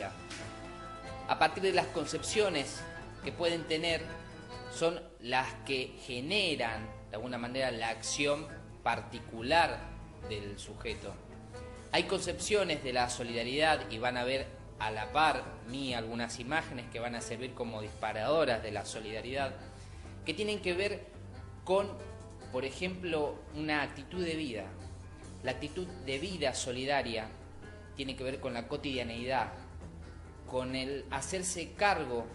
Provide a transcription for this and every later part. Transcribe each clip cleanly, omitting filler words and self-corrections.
A partir de las concepciones que pueden tener, son las que generan, de alguna manera, la acción particular del sujeto. Hay concepciones de la solidaridad, y van a ver a la par mí algunas imágenes que van a servir como disparadoras de la solidaridad, que tienen que ver con, por ejemplo, una actitud de vida. La actitud de vida solidaria tiene que ver con la cotidianeidad, con el hacerse cargo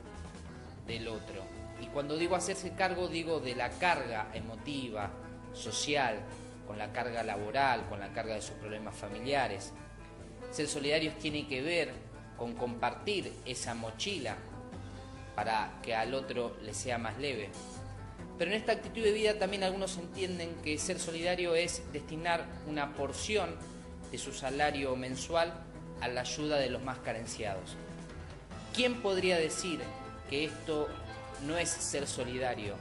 del otro. Y cuando digo hacerse cargo, digo de la carga emotiva, social, con la carga laboral, con la carga de sus problemas familiares. Ser solidarios tiene que ver con compartir esa mochila para que al otro le sea más leve. Pero en esta actitud de vida también algunos entienden que ser solidario es destinar una porción de su salario mensual a la ayuda de los más carenciados. ¿Quién podría decir que esto no es ser solidario?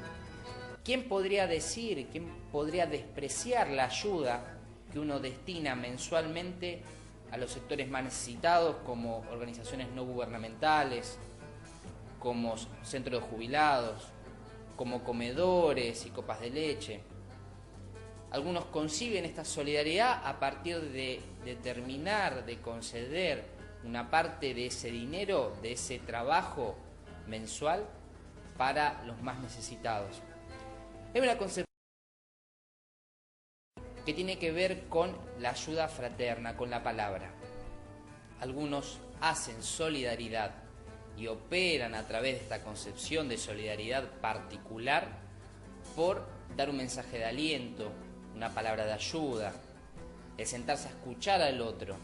¿Quién podría decir, quién podría despreciar la ayuda que uno destina mensualmente a los sectores más necesitados, como organizaciones no gubernamentales, como centros de jubilados, como comedores y copas de leche? Algunos conciben esta solidaridad a partir de determinar, de conceder una parte de ese dinero, de ese trabajo mensual para los más necesitados. Es una concepción que tiene que ver con la ayuda fraterna, con la palabra. Algunos hacen solidaridad y operan a través de esta concepción de solidaridad particular por dar un mensaje de aliento, una palabra de ayuda, el sentarse a escuchar al otro.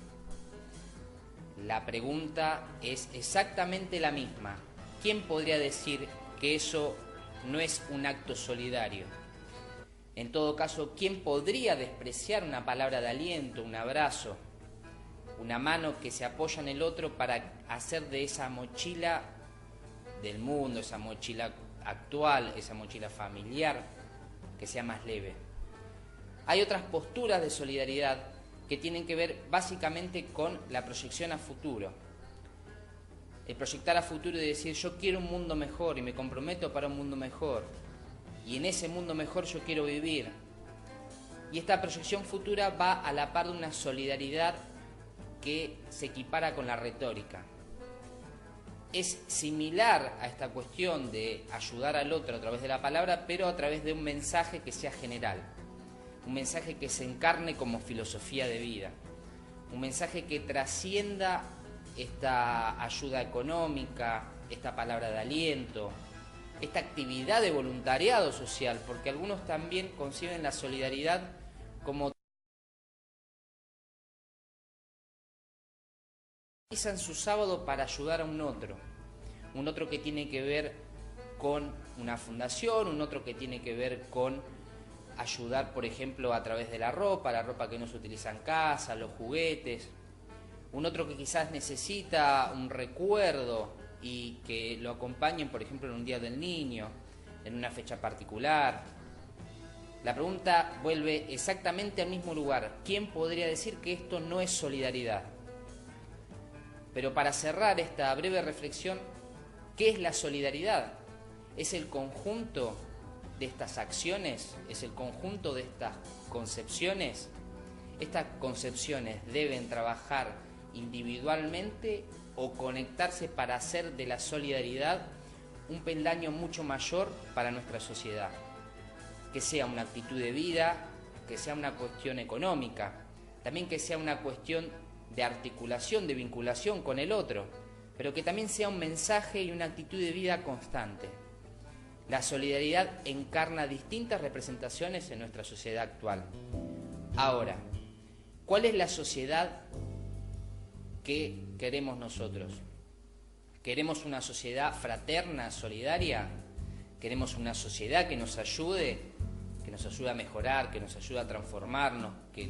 La pregunta es exactamente la misma. ¿Quién podría decir que eso no es un acto solidario? En todo caso, ¿quién podría despreciar una palabra de aliento, un abrazo, una mano que se apoya en el otro para hacer de esa mochila del mundo, esa mochila actual, esa mochila familiar, que sea más leve? Hay otras posturas de solidaridad que tienen que ver básicamente con la proyección a futuro. El proyectar a futuro y decir, yo quiero un mundo mejor y me comprometo para un mundo mejor. Y en ese mundo mejor yo quiero vivir. Y esta proyección futura va a la par de una solidaridad que se equipara con la retórica. Es similar a esta cuestión de ayudar al otro a través de la palabra, pero a través de un mensaje que sea general. Un mensaje que se encarne como filosofía de vida. Un mensaje que trascienda esta ayuda económica, esta palabra de aliento, esta actividad de voluntariado social, porque algunos también conciben la solidaridad como utilizan su sábado para ayudar a un otro que tiene que ver con una fundación, un otro que tiene que ver con ayudar, por ejemplo, a través de la ropa que no se utiliza en casa, los juguetes, un otro que quizás necesita un recuerdo y que lo acompañen, por ejemplo, en un día del niño, en una fecha particular. La pregunta vuelve exactamente al mismo lugar. ¿Quién podría decir que esto no es solidaridad? Pero para cerrar esta breve reflexión, ¿qué es la solidaridad? ¿Es el conjunto de estas acciones? ¿Es el conjunto de estas concepciones? Estas concepciones deben trabajar individualmente o conectarse para hacer de la solidaridad un peldaño mucho mayor para nuestra sociedad. Que sea una actitud de vida, que sea una cuestión económica, también que sea una cuestión de articulación, de vinculación con el otro, pero que también sea un mensaje y una actitud de vida constante. La solidaridad encarna distintas representaciones en nuestra sociedad actual. Ahora, ¿cuál es la sociedad que queremos nosotros? ¿Queremos una sociedad fraterna, solidaria? ¿Queremos una sociedad que nos ayude a mejorar, que nos ayude a transformarnos, que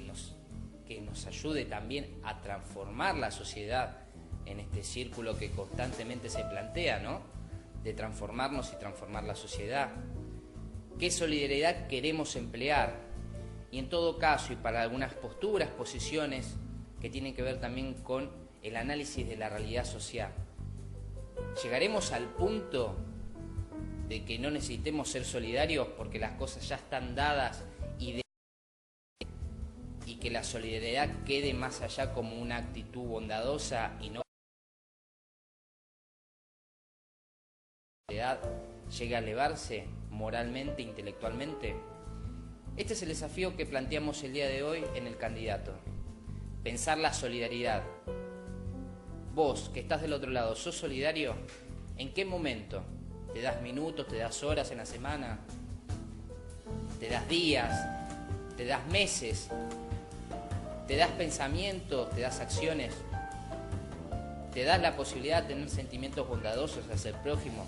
nos ayude también a transformar la sociedad en este círculo que constantemente se plantea, ¿no?, de transformarnos y transformar la sociedad? ¿Qué solidaridad queremos emplear? Y en todo caso, y para algunas posturas, posiciones que tienen que ver también con el análisis de la realidad social. ¿Llegaremos al punto de que no necesitemos ser solidarios porque las cosas ya están dadas y que la solidaridad quede más allá como una actitud bondadosa y no llegue a elevarse moralmente, intelectualmente? Este es el desafío que planteamos el día de hoy en el candidato. Pensar la solidaridad. Vos, que estás del otro lado, ¿sos solidario? ¿En qué momento? ¿Te das minutos, te das horas en la semana? ¿Te das días? ¿Te das meses? ¿Te das pensamientos? ¿Te das acciones? ¿Te das la posibilidad de tener sentimientos bondadosos hacia el prójimo?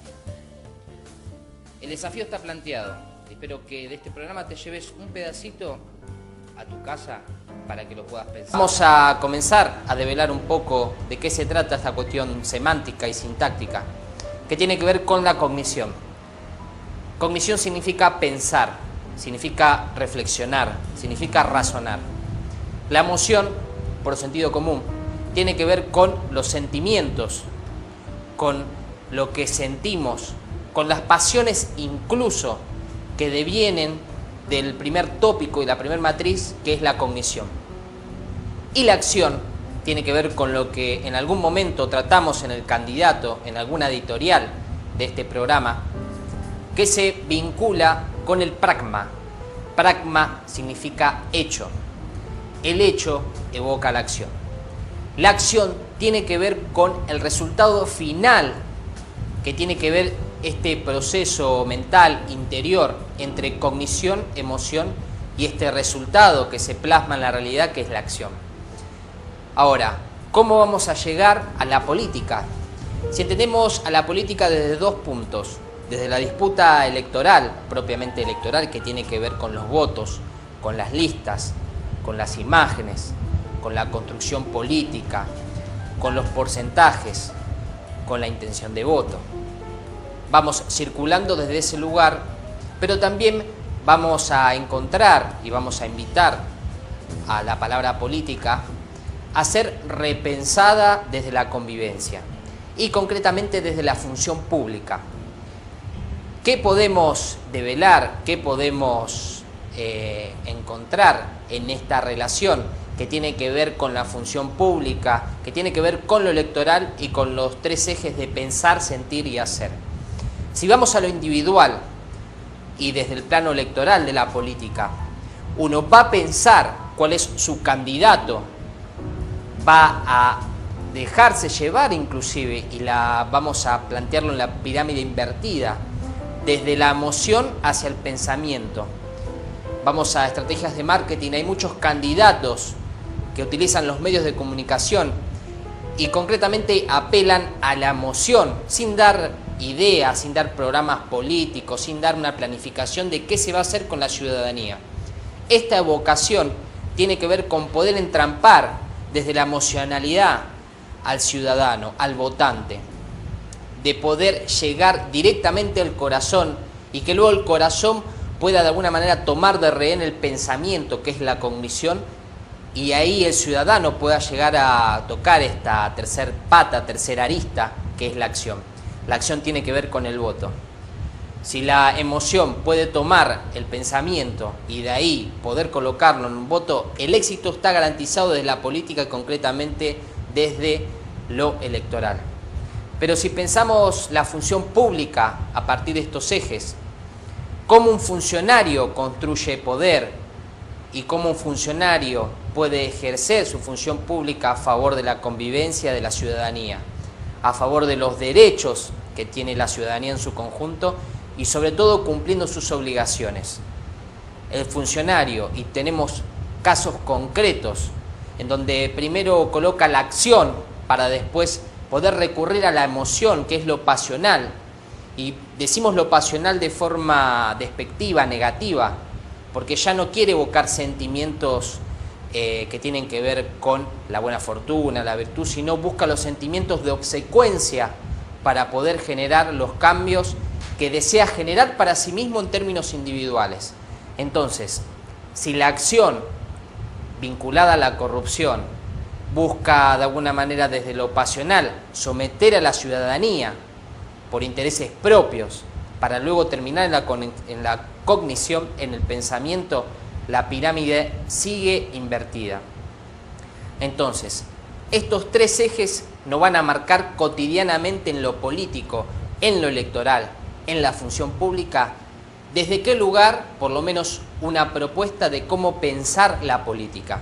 El desafío está planteado. Espero que de este programa te lleves un pedacito a tu casa para que lo puedas pensar. Vamos a comenzar a develar un poco de qué se trata esta cuestión semántica y sintáctica, que tiene que ver con la cognición. Cognición significa pensar, significa reflexionar, significa razonar. La emoción, por sentido común, tiene que ver con los sentimientos, con lo que sentimos, con las pasiones incluso que devienen del primer tópico y la primera matriz, que es la cognición. Y la acción tiene que ver con lo que en algún momento tratamos en el candidato, en alguna editorial de este programa, que se vincula con el pragma. Pragma significa hecho. El hecho evoca la acción. La acción tiene que ver con el resultado final, que tiene que ver este proceso mental interior entre cognición, emoción y este resultado que se plasma en la realidad, que es la acción. Ahora, ¿cómo vamos a llegar a la política? Si entendemos a la política desde dos puntos, desde la disputa electoral, propiamente electoral, que tiene que ver con los votos, con las listas, con las imágenes, con la construcción política, con los porcentajes, con la intención de voto. Vamos circulando desde ese lugar, pero también vamos a encontrar y vamos a invitar a la palabra política a ser repensada desde la convivencia y concretamente desde la función pública. ¿Qué podemos develar? ¿Qué podemos encontrar en esta relación que tiene que ver con la función pública, que tiene que ver con lo electoral y con los tres ejes de pensar, sentir y hacer? Si vamos a lo individual y desde el plano electoral de la política, uno va a pensar cuál es su candidato, va a dejarse llevar inclusive, y vamos a plantearlo en la pirámide invertida, desde la emoción hacia el pensamiento. Vamos a estrategias de marketing, hay muchos candidatos que utilizan los medios de comunicación y concretamente apelan a la emoción, sin dar ideas, sin dar programas políticos, sin dar una planificación de qué se va a hacer con la ciudadanía. Esta evocación tiene que ver con poder entrampar desde la emocionalidad al ciudadano, al votante, de poder llegar directamente al corazón y que luego el corazón pueda de alguna manera tomar de rehén el pensamiento, que es la cognición, y ahí el ciudadano pueda llegar a tocar esta tercer pata, tercera arista, que es la acción. La acción tiene que ver con el voto. Si la emoción puede tomar el pensamiento y de ahí poder colocarlo en un voto, el éxito está garantizado desde la política y concretamente desde lo electoral. Pero si pensamos la función pública a partir de estos ejes, cómo un funcionario construye poder y cómo un funcionario puede ejercer su función pública a favor de la convivencia de la ciudadanía, a favor de los derechos que tiene la ciudadanía en su conjunto y sobre todo cumpliendo sus obligaciones. El funcionario, y tenemos casos concretos en donde primero coloca la acción para después poder recurrir a la emoción, que es lo pasional, y decimos lo pasional de forma despectiva, negativa, porque ya no quiere evocar sentimientos que tienen que ver con la buena fortuna, la virtud, sino busca los sentimientos de obsecuencia para poder generar los cambios que desea generar para sí mismo en términos individuales. Entonces, si la acción vinculada a la corrupción, busca de alguna manera desde lo pasional someter a la ciudadanía por intereses propios para luego terminar en la cognición, en el pensamiento, la pirámide sigue invertida. Entonces, estos tres ejes nos van a marcar cotidianamente en lo político, en lo electoral, en la función pública, desde qué lugar, por lo menos una propuesta de cómo pensar la política,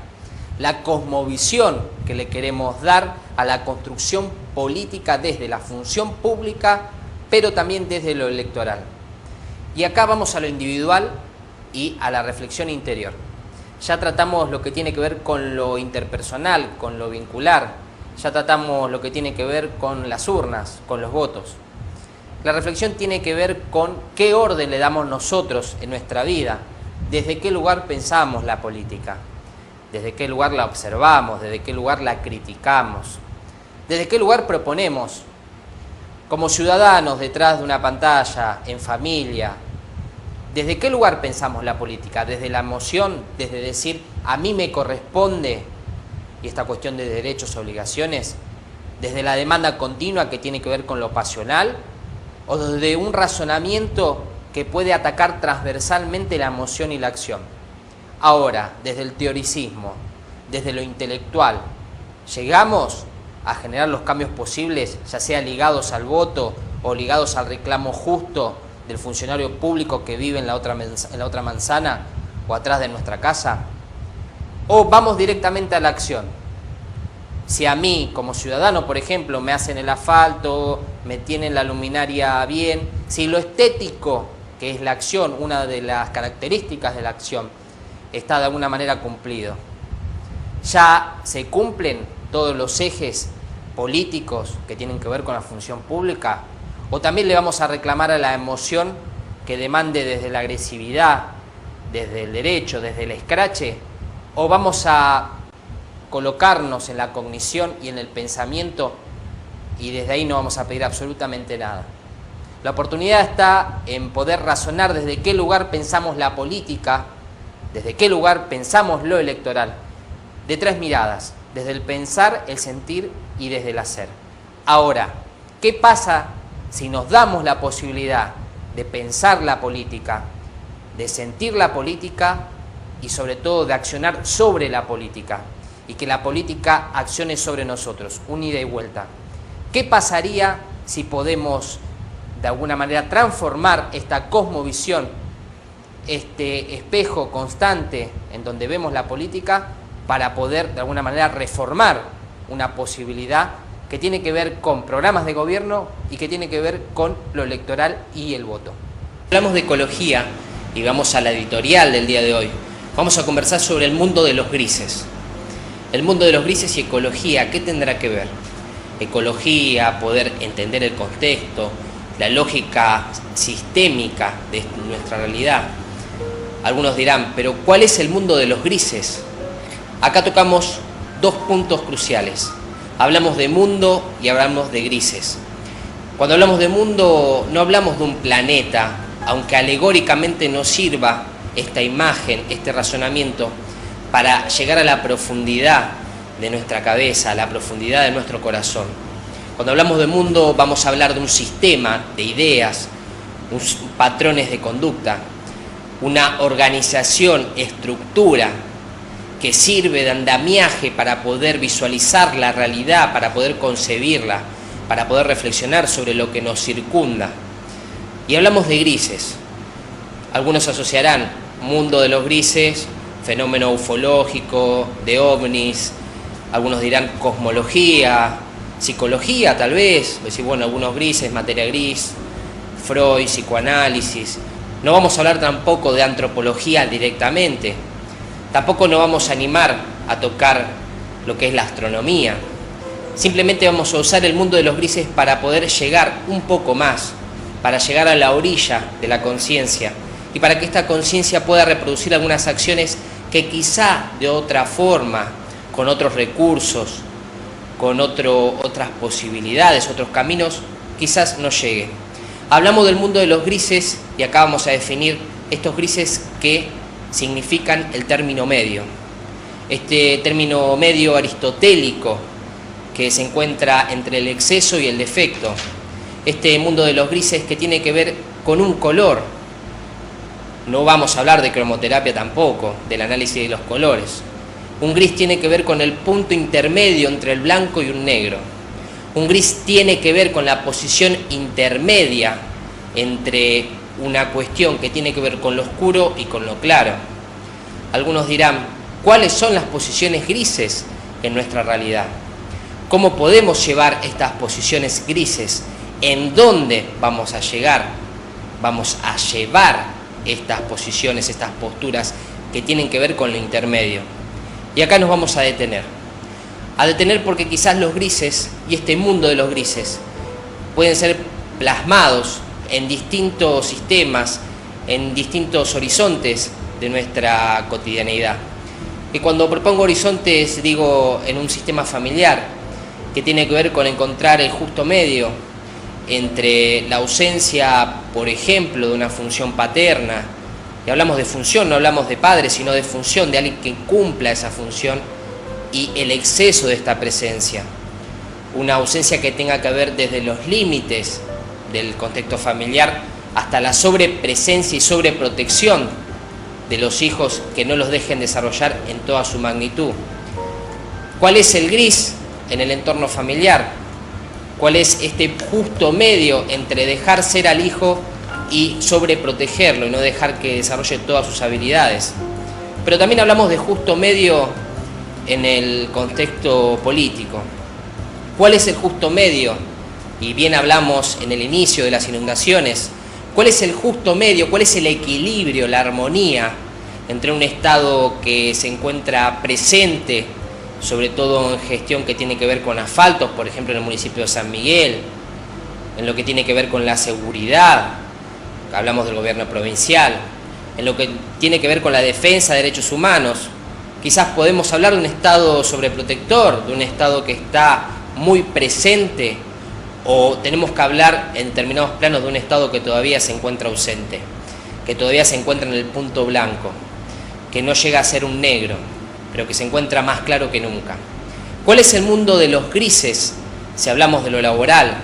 la cosmovisión que le queremos dar a la construcción política desde la función pública, pero también desde lo electoral. Y acá vamos a lo individual y a la reflexión interior. Ya tratamos lo que tiene que ver con lo interpersonal, con lo vincular, ya tratamos lo que tiene que ver con las urnas, con los votos. La reflexión tiene que ver con qué orden le damos nosotros en nuestra vida, desde qué lugar pensamos la política, desde qué lugar la observamos, desde qué lugar la criticamos, desde qué lugar proponemos, como ciudadanos detrás de una pantalla, en familia. ¿Desde qué lugar pensamos la política? ¿Desde la emoción? ¿Desde decir, a mí me corresponde, y esta cuestión de derechos y obligaciones? ¿Desde la demanda continua que tiene que ver con lo pasional? ¿O desde un razonamiento que puede atacar transversalmente la emoción y la acción? Ahora, desde el teoricismo, desde lo intelectual, ¿llegamos a generar los cambios posibles, ya sea ligados al voto o ligados al reclamo justo del funcionario público que vive en la otra manzana o atrás de nuestra casa? ¿O vamos directamente a la acción? Si a mí, como ciudadano, por ejemplo, me hacen el asfalto, me tienen la luminaria bien, si lo estético, que es la acción, una de las características de la acción, está de alguna manera cumplido, ya se cumplen todos los ejes políticos que tienen que ver con la función pública, o también le vamos a reclamar a la emoción que demande desde la agresividad, desde el derecho, desde el escrache, o vamos a colocarnos en la cognición y en el pensamiento y desde ahí no vamos a pedir absolutamente nada. La oportunidad está en poder razonar desde qué lugar pensamos la política, desde qué lugar pensamos lo electoral, de tres miradas, desde el pensar, el sentir y desde el hacer. Ahora, ¿qué pasa si nos damos la posibilidad de pensar la política, de sentir la política y sobre todo de accionar sobre la política y que la política accione sobre nosotros, un ida y vuelta? ¿Qué pasaría si podemos de alguna manera transformar esta cosmovisión, este espejo constante en donde vemos la política, para poder de alguna manera reformar una posibilidad que tiene que ver con programas de gobierno y que tiene que ver con lo electoral y el voto? Hablamos de ecología y vamos a la editorial del día de hoy. Vamos a conversar sobre el mundo de los grises. El mundo de los grises y ecología, ¿qué tendrá que ver? Ecología, poder entender el contexto, la lógica sistémica de nuestra realidad. Algunos dirán, pero ¿cuál es el mundo de los grises? Acá tocamos dos puntos cruciales. Hablamos de mundo y hablamos de grises. Cuando hablamos de mundo no hablamos de un planeta, aunque alegóricamente nos sirva esta imagen, este razonamiento, para llegar a la profundidad de nuestra cabeza, a la profundidad de nuestro corazón. Cuando hablamos de mundo vamos a hablar de un sistema de ideas, patrones de conducta, una organización, estructura que sirve de andamiaje para poder visualizar la realidad, para poder concebirla, para poder reflexionar sobre lo que nos circunda. Y hablamos de grises. Algunos asociarán mundo de los grises, fenómeno ufológico, de ovnis, algunos dirán cosmología, psicología tal vez, decir, bueno, algunos grises, materia gris, Freud, psicoanálisis. No vamos a hablar tampoco de antropología directamente, tampoco nos vamos a animar a tocar lo que es la astronomía. Simplemente vamos a usar el mundo de los grises para poder llegar un poco más, para llegar a la orilla de la conciencia y para que esta conciencia pueda reproducir algunas acciones que quizá de otra forma, con otros recursos, con otras posibilidades, otros caminos, quizás no llegue. Hablamos del mundo de los grises y acá vamos a definir estos grises que significan el término medio. este término medio aristotélico que se encuentra entre el exceso y el defecto, este mundo de los grises que tiene que ver con un color. No vamos a hablar de cromoterapia tampoco, del análisis de los colores. Un gris tiene que ver con el punto intermedio entre el blanco y un negro. Un gris tiene que ver con la posición intermedia entre una cuestión que tiene que ver con lo oscuro y con lo claro. Algunos dirán, ¿cuáles son las posiciones grises en nuestra realidad? ¿Cómo podemos llevar estas posiciones grises? ¿En dónde vamos a llegar? Vamos a llevar estas posiciones, estas posturas que tienen que ver con lo intermedio. Y acá nos vamos a detener. A detener porque quizás los grises y este mundo de los grises pueden ser plasmados en distintos sistemas, en distintos horizontes de nuestra cotidianeidad. Y cuando propongo horizontes digo en un sistema familiar que tiene que ver con encontrar el justo medio entre la ausencia, por ejemplo, de una función paterna, y hablamos de función, no hablamos de padre, sino de función, de alguien que cumpla esa función, y el exceso de esta presencia. Una ausencia que tenga que ver desde los límites del contexto familiar hasta la sobrepresencia y sobreprotección de los hijos que no los dejen desarrollar en toda su magnitud. ¿Cuál es el gris en el entorno familiar? ¿Cuál es este justo medio entre dejar ser al hijo y sobreprotegerlo y no dejar que desarrolle todas sus habilidades? Pero también hablamos de justo medio en el contexto político. ¿Cuál es el justo medio? Y bien hablamos en el inicio de las inundaciones. ¿Cuál es el justo medio? ¿Cuál es el equilibrio, la armonía entre un Estado que se encuentra presente, sobre todo en gestión que tiene que ver con asfaltos, por ejemplo en el municipio de San Miguel, en lo que tiene que ver con la seguridad, hablamos del gobierno provincial, en lo que tiene que ver con la defensa de derechos humanos? Quizás podemos hablar de un Estado sobreprotector, de un Estado que está muy presente, o tenemos que hablar en determinados planos de un Estado que todavía se encuentra ausente, que todavía se encuentra en el punto blanco, que no llega a ser un negro, pero que se encuentra más claro que nunca. ¿Cuál es el mundo de los grises si hablamos de lo laboral?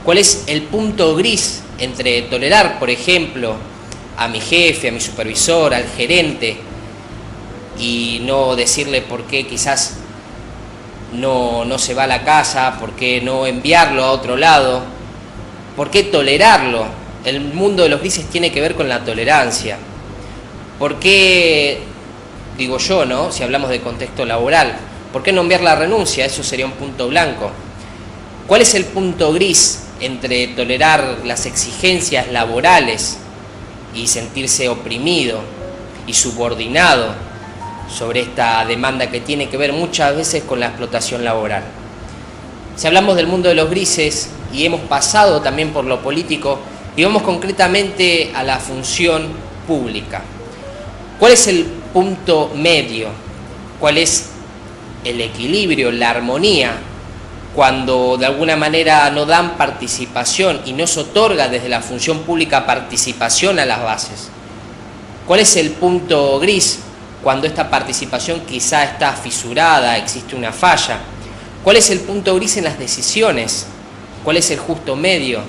¿Cuál es el punto gris entre tolerar, por ejemplo, a mi jefe, a mi supervisor, al gerente, y no decirle por qué quizás no se va a la casa, por qué no enviarlo a otro lado, por qué tolerarlo? El mundo de los grises tiene que ver con la tolerancia. ¿Por qué, digo yo, ¿no? Si hablamos de contexto laboral, ¿por qué no enviar la renuncia? Eso sería un punto blanco. ¿Cuál es el punto gris entre tolerar las exigencias laborales y sentirse oprimido y subordinado sobre esta demanda que tiene que ver muchas veces con la explotación laboral? Si hablamos del mundo de los grises y hemos pasado también por lo político y vamos concretamente a la función pública, ¿cuál es el punto medio? ¿Cuál es el equilibrio, la armonía, cuando de alguna manera no dan participación y no se otorga desde la función pública participación a las bases? ¿Cuál es el punto gris cuando esta participación quizá está fisurada, existe una falla? ¿Cuál es el punto gris en las decisiones? ¿Cuál es el justo medio?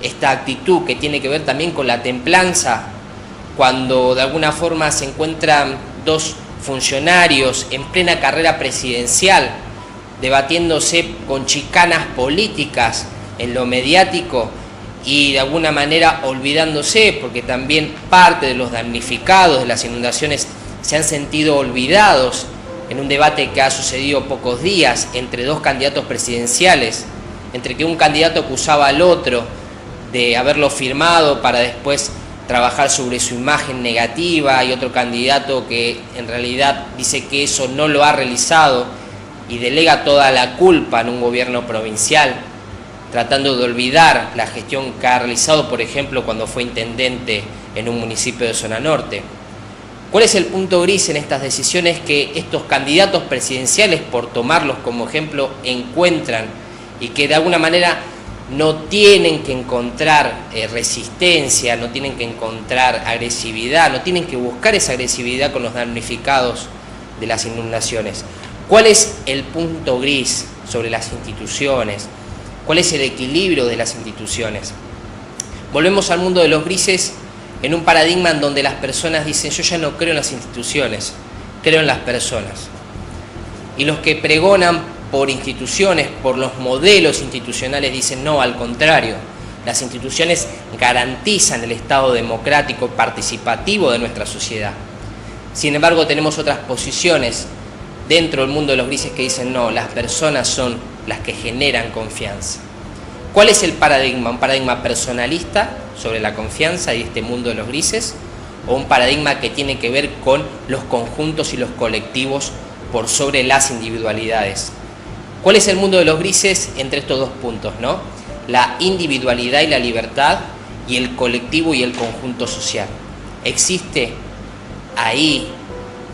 Esta actitud que tiene que ver también con la templanza, cuando de alguna forma se encuentran dos funcionarios en plena carrera presidencial debatiéndose con chicanas políticas en lo mediático y de alguna manera olvidándose, porque también parte de los damnificados de las inundaciones se han sentido olvidados en un debate que ha sucedido pocos días entre dos candidatos presidenciales, entre que un candidato acusaba al otro de haberlo firmado para después trabajar sobre su imagen negativa y otro candidato que en realidad dice que eso no lo ha realizado y delega toda la culpa en un gobierno provincial, tratando de olvidar la gestión que ha realizado, por ejemplo, cuando fue intendente en un municipio de zona norte. ¿Cuál es el punto gris en estas decisiones que estos candidatos presidenciales, por tomarlos como ejemplo, encuentran y que de alguna manera no tienen que encontrar resistencia, no tienen que encontrar agresividad, no tienen que buscar esa agresividad con los damnificados de las inundaciones. ¿Cuál es el punto gris sobre las instituciones? ¿Cuál es el equilibrio de las instituciones? Volvemos al mundo de los grises en un paradigma en donde las personas dicen: yo ya no creo en las instituciones, creo en las personas. Y los que pregonan por instituciones, por los modelos institucionales, dicen: no, al contrario, las instituciones garantizan el Estado democrático participativo de nuestra sociedad. Sin embargo, tenemos otras posiciones dentro del mundo de los grises que dicen: no, las personas son las que generan confianza. ¿Cuál es el paradigma? ¿Un paradigma personalista sobre la confianza y este mundo de los grises? ¿O un paradigma que tiene que ver con los conjuntos y los colectivos por sobre las individualidades? ¿Cuál es el mundo de los grises entre estos dos puntos, ¿no? La individualidad y la libertad, y el colectivo y el conjunto social. ¿Existe ahí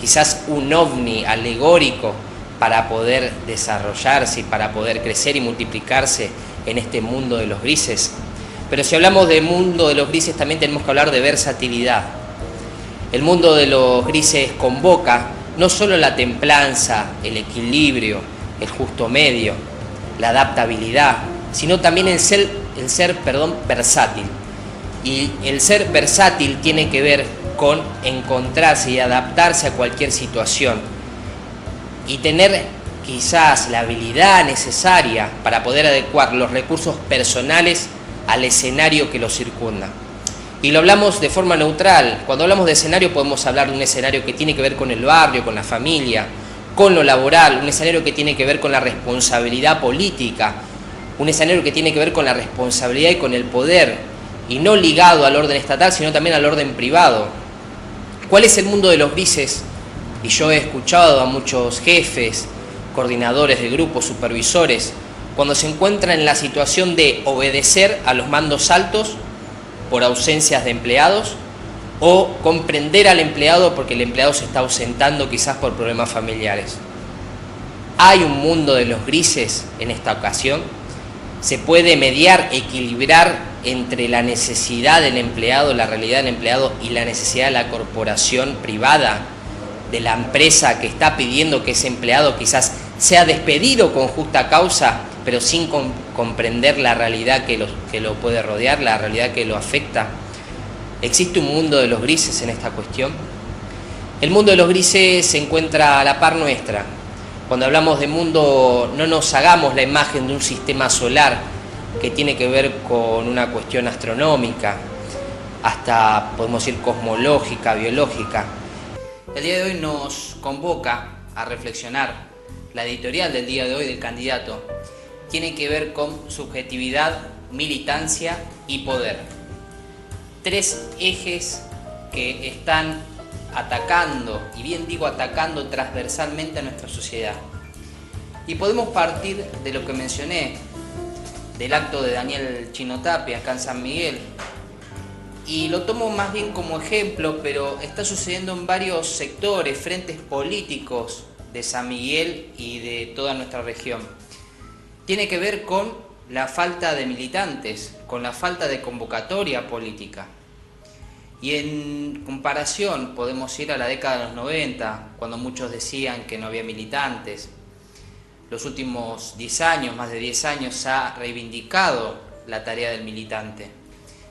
quizás un ovni alegórico para poder desarrollarse y para poder crecer y multiplicarse en este mundo de los grises? Pero si hablamos del mundo de los grises, también tenemos que hablar de versatilidad. El mundo de los grises convoca no solo la templanza, el equilibrio, el justo medio, la adaptabilidad, sino también el ser versátil. Y el ser versátil tiene que ver con encontrarse y adaptarse a cualquier situación y tener quizás la habilidad necesaria para poder adecuar los recursos personales al escenario que los circunda. Y lo hablamos de forma neutral. Cuando hablamos de escenario podemos hablar de un escenario que tiene que ver con el barrio, con la familia, con lo laboral, un escenario que tiene que ver con la responsabilidad política, un escenario que tiene que ver con la responsabilidad y con el poder, y no ligado al orden estatal, sino también al orden privado. ¿Cuál es el mundo de los grises? Y yo he escuchado a muchos jefes, coordinadores de grupos, supervisores, cuando se encuentran en la situación de obedecer a los mandos altos por ausencias de empleados, o comprender al empleado porque el empleado se está ausentando quizás por problemas familiares. ¿Hay un mundo de los grises en esta ocasión? ¿Se puede mediar, equilibrar entre la necesidad del empleado, la realidad del empleado, y la necesidad de la corporación privada, de la empresa que está pidiendo que ese empleado quizás sea despedido con justa causa, pero sin comprender la realidad que lo puede rodear, la realidad que lo afecta? ¿Existe un mundo de los grises en esta cuestión? El mundo de los grises se encuentra a la par nuestra. Cuando hablamos de mundo, no nos hagamos la imagen de un sistema solar que tiene que ver con una cuestión astronómica, hasta podemos decir cosmológica, biológica. El día de hoy nos convoca a reflexionar. La editorial del día de hoy del candidato tiene que ver con subjetividad, militancia y poder. Tres ejes que están atacando, y bien digo atacando, transversalmente a nuestra sociedad. Y podemos partir de lo que mencioné, del acto de Daniel Chino Tapia acá en San Miguel, y lo tomo más bien como ejemplo, pero está sucediendo en varios sectores, frentes políticos de San Miguel y de toda nuestra región. Tiene que ver con la falta de militantes, con la falta de convocatoria política. Y en comparación podemos ir a la década de los 90, cuando muchos decían que no había militantes. Los últimos 10 años, más de 10 años, se ha reivindicado la tarea del militante,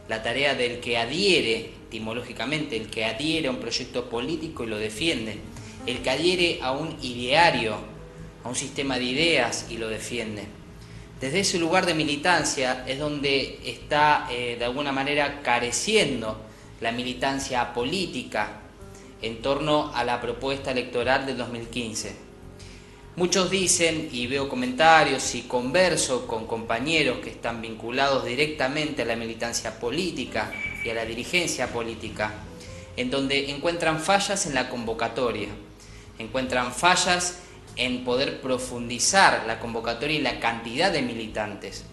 la tarea del que adhiere, etimológicamente, el que adhiere a un proyecto político y lo defiende, el que adhiere a un ideario, a un sistema de ideas y lo defiende. Desde ese lugar de militancia es donde está de alguna manera careciendo la militancia política en torno a la propuesta electoral del 2015. Muchos dicen, y veo comentarios y converso con compañeros que están vinculados directamente a la militancia política y a la dirigencia política, en donde encuentran fallas en la convocatoria, encuentran fallas en poder profundizar la convocatoria y la cantidad de militantes.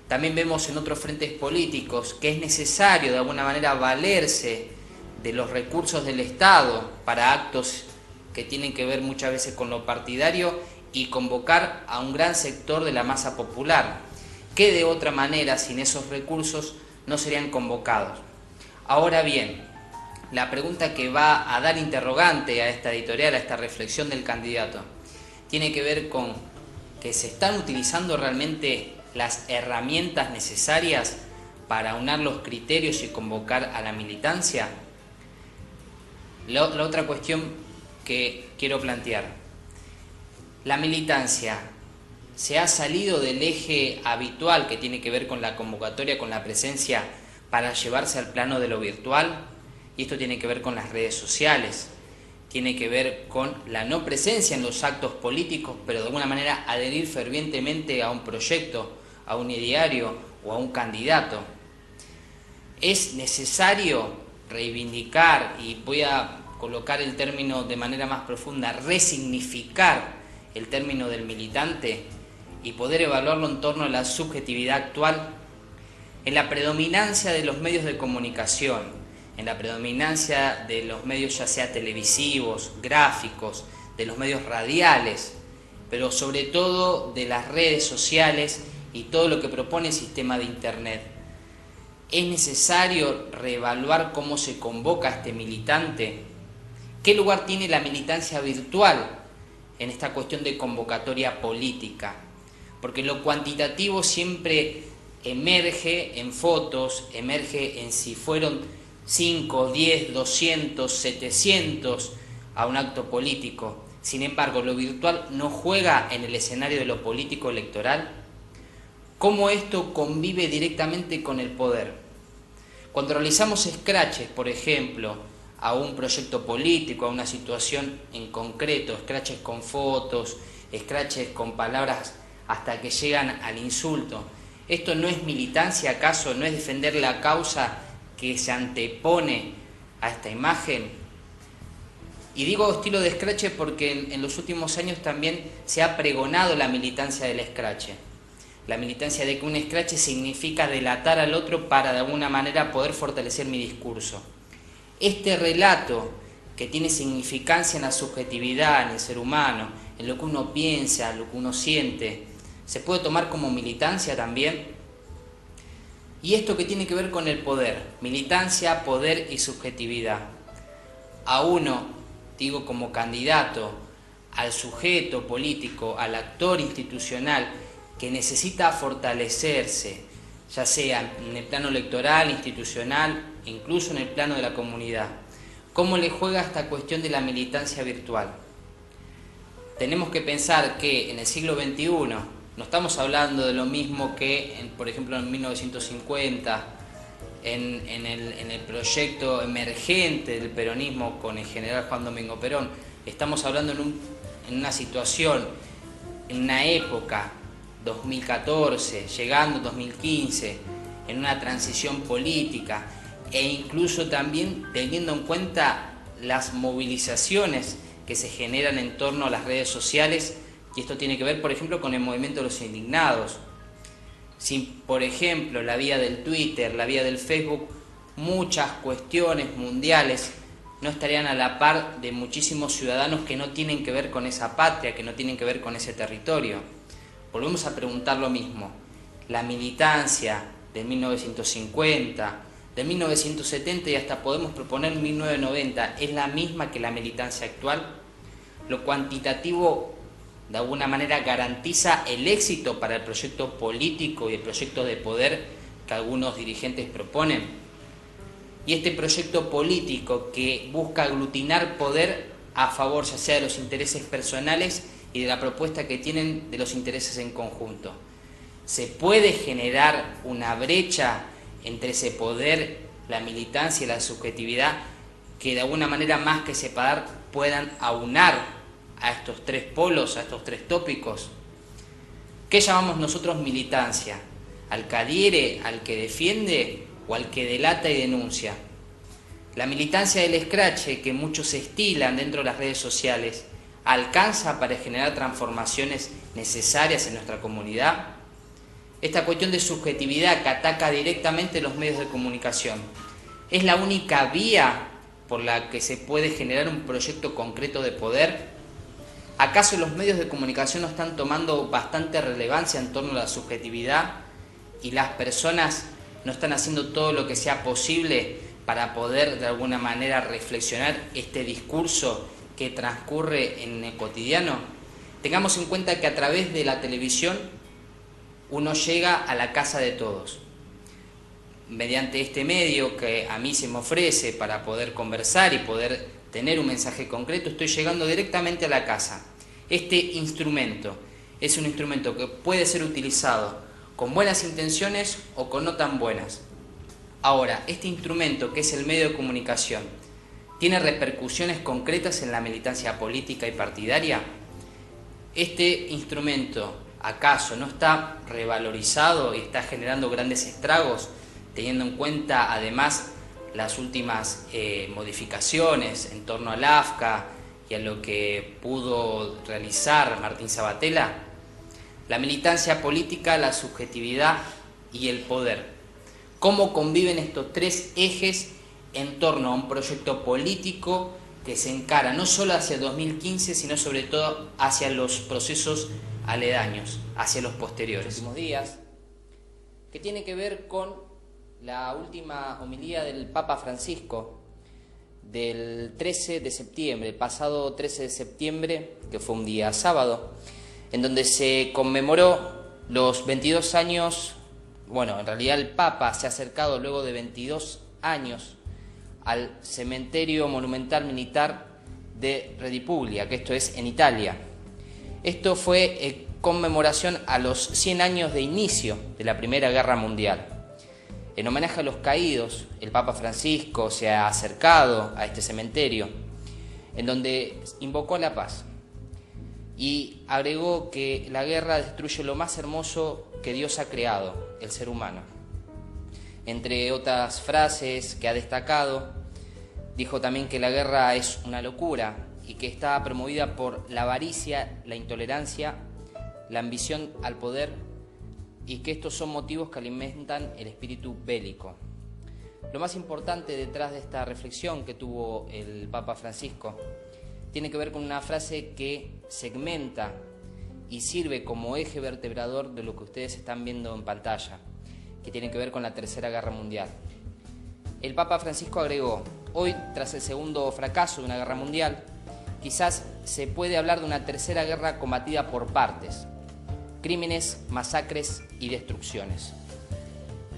También vemos en otros frentes políticos que es necesario de alguna manera valerse de los recursos del Estado para actos que tienen que ver muchas veces con lo partidario y convocar a un gran sector de la masa popular, que de otra manera, sin esos recursos, no serían convocados. Ahora bien, la pregunta que va a dar interrogante a esta editorial, a esta reflexión del candidato, tiene que ver con que se están utilizando realmente las herramientas necesarias para aunar los criterios y convocar a la militancia. La otra cuestión que quiero plantear: la militancia se ha salido del eje habitual que tiene que ver con la convocatoria, con la presencia, para llevarse al plano de lo virtual, y esto tiene que ver con las redes sociales, tiene que ver con la no presencia en los actos políticos, pero de alguna manera adherir fervientemente a un proyecto, a un ideario o a un candidato. Es necesario reivindicar, y voy a colocar el término de manera más profunda, resignificar el término del militante y poder evaluarlo en torno a la subjetividad actual. En la predominancia de los medios de comunicación, en la predominancia de los medios ya sea televisivos, gráficos, de los medios radiales, pero sobre todo de las redes sociales y todo lo que propone el sistema de Internet, es necesario reevaluar cómo se convoca a este militante. ¿Qué lugar tiene la militancia virtual en esta cuestión de convocatoria política? Porque lo cuantitativo siempre emerge en fotos, emerge en si fueron 5, 10, 200, 700 a un acto político. Sin embargo, lo virtual no juega en el escenario de lo político electoral. ¿Cómo esto convive directamente con el poder? Cuando realizamos scratches, por ejemplo, a un proyecto político, a una situación en concreto, scratches con fotos, scratches con palabras hasta que llegan al insulto, ¿esto no es militancia acaso? ¿No es defender la causa que se antepone a esta imagen? Y digo estilo de scratch porque en los últimos años también se ha pregonado la militancia del scratch. La militancia de que un scratch significa delatar al otro para de alguna manera poder fortalecer mi discurso. Este relato que tiene significancia en la subjetividad, en el ser humano, en lo que uno piensa, lo que uno siente, ¿se puede tomar como militancia también? Y esto que tiene que ver con el poder, militancia, poder y subjetividad. A uno, digo como candidato, al sujeto político, al actor institucional que necesita fortalecerse, ya sea en el plano electoral, institucional, incluso en el plano de la comunidad. ¿Cómo le juega esta cuestión de la militancia virtual? Tenemos que pensar que en el siglo XXI no estamos hablando de lo mismo que, por ejemplo, en 1950, en el proyecto emergente del peronismo con el general Juan Domingo Perón. Estamos hablando en una situación, en una época, 2014, llegando 2015, en una transición política, e incluso también teniendo en cuenta las movilizaciones que se generan en torno a las redes sociales. Y esto tiene que ver, por ejemplo, con el movimiento de los indignados. Sin, por ejemplo, la vía del Twitter, la vía del Facebook, muchas cuestiones mundiales no estarían a la par de muchísimos ciudadanos que no tienen que ver con esa patria, que no tienen que ver con ese territorio. Volvemos a preguntar lo mismo. La militancia de 1950, de 1970 y hasta podemos proponer 1990, ¿es la misma que la militancia actual? Lo cuantitativo de alguna manera garantiza el éxito para el proyecto político y el proyecto de poder que algunos dirigentes proponen. Y este proyecto político que busca aglutinar poder a favor ya sea de los intereses personales y de la propuesta que tienen de los intereses en conjunto. ¿Se puede generar una brecha entre ese poder, la militancia y la subjetividad que de alguna manera más que separar puedan aunar a estos tres polos, a estos tres tópicos? ¿Qué llamamos nosotros militancia? ¿Al que adhiere, al que defiende o al que delata y denuncia? La militancia del scratch que muchos estilan dentro de las redes sociales, ¿alcanza para generar transformaciones necesarias en nuestra comunidad? Esta cuestión de subjetividad que ataca directamente los medios de comunicación, ¿es la única vía por la que se puede generar un proyecto concreto de poder? ¿Acaso los medios de comunicación no están tomando bastante relevancia en torno a la subjetividad y las personas no están haciendo todo lo que sea posible para poder de alguna manera reflexionar este discurso que transcurre en el cotidiano? Tengamos en cuenta que a través de la televisión uno llega a la casa de todos. Mediante este medio que a mí se me ofrece para poder conversar y poder tener un mensaje concreto, estoy llegando directamente a la casa. Este instrumento es un instrumento que puede ser utilizado con buenas intenciones o con no tan buenas. Ahora, este instrumento, que es el medio de comunicación, ¿tiene repercusiones concretas en la militancia política y partidaria? ¿Este instrumento acaso no está revalorizado y está generando grandes estragos, teniendo en cuenta además las últimas modificaciones en torno al AFCA y a lo que pudo realizar Martín Sabatella? La militancia política, la subjetividad y el poder. ¿Cómo conviven estos tres ejes en torno a un proyecto político que se encara no solo hacia 2015, sino sobre todo hacia los procesos aledaños, hacia los posteriores? Los últimos días, que tiene que ver con la última homilía del Papa Francisco del 13 de septiembre, el pasado 13 de septiembre, que fue un día sábado, en donde se conmemoró los 22 años, bueno, en realidad el Papa se ha acercado luego de 22 años al cementerio monumental militar de Redipuglia, que esto es en Italia. Esto fue conmemoración a los 100 años de inicio de la Primera Guerra Mundial. En homenaje a los caídos, el Papa Francisco se ha acercado a este cementerio, en donde invocó la paz y agregó que la guerra destruye lo más hermoso que Dios ha creado, el ser humano. Entre otras frases que ha destacado, dijo también que la guerra es una locura y que está promovida por la avaricia, la intolerancia, la ambición al poder, y que estos son motivos que alimentan el espíritu bélico. Lo más importante detrás de esta reflexión que tuvo el Papa Francisco tiene que ver con una frase que segmenta y sirve como eje vertebrador de lo que ustedes están viendo en pantalla, que tiene que ver con la Tercera Guerra Mundial. El Papa Francisco agregó: hoy, tras el segundo fracaso de una guerra mundial, quizás se puede hablar de una tercera guerra combatida por partes. Crímenes, masacres y destrucciones.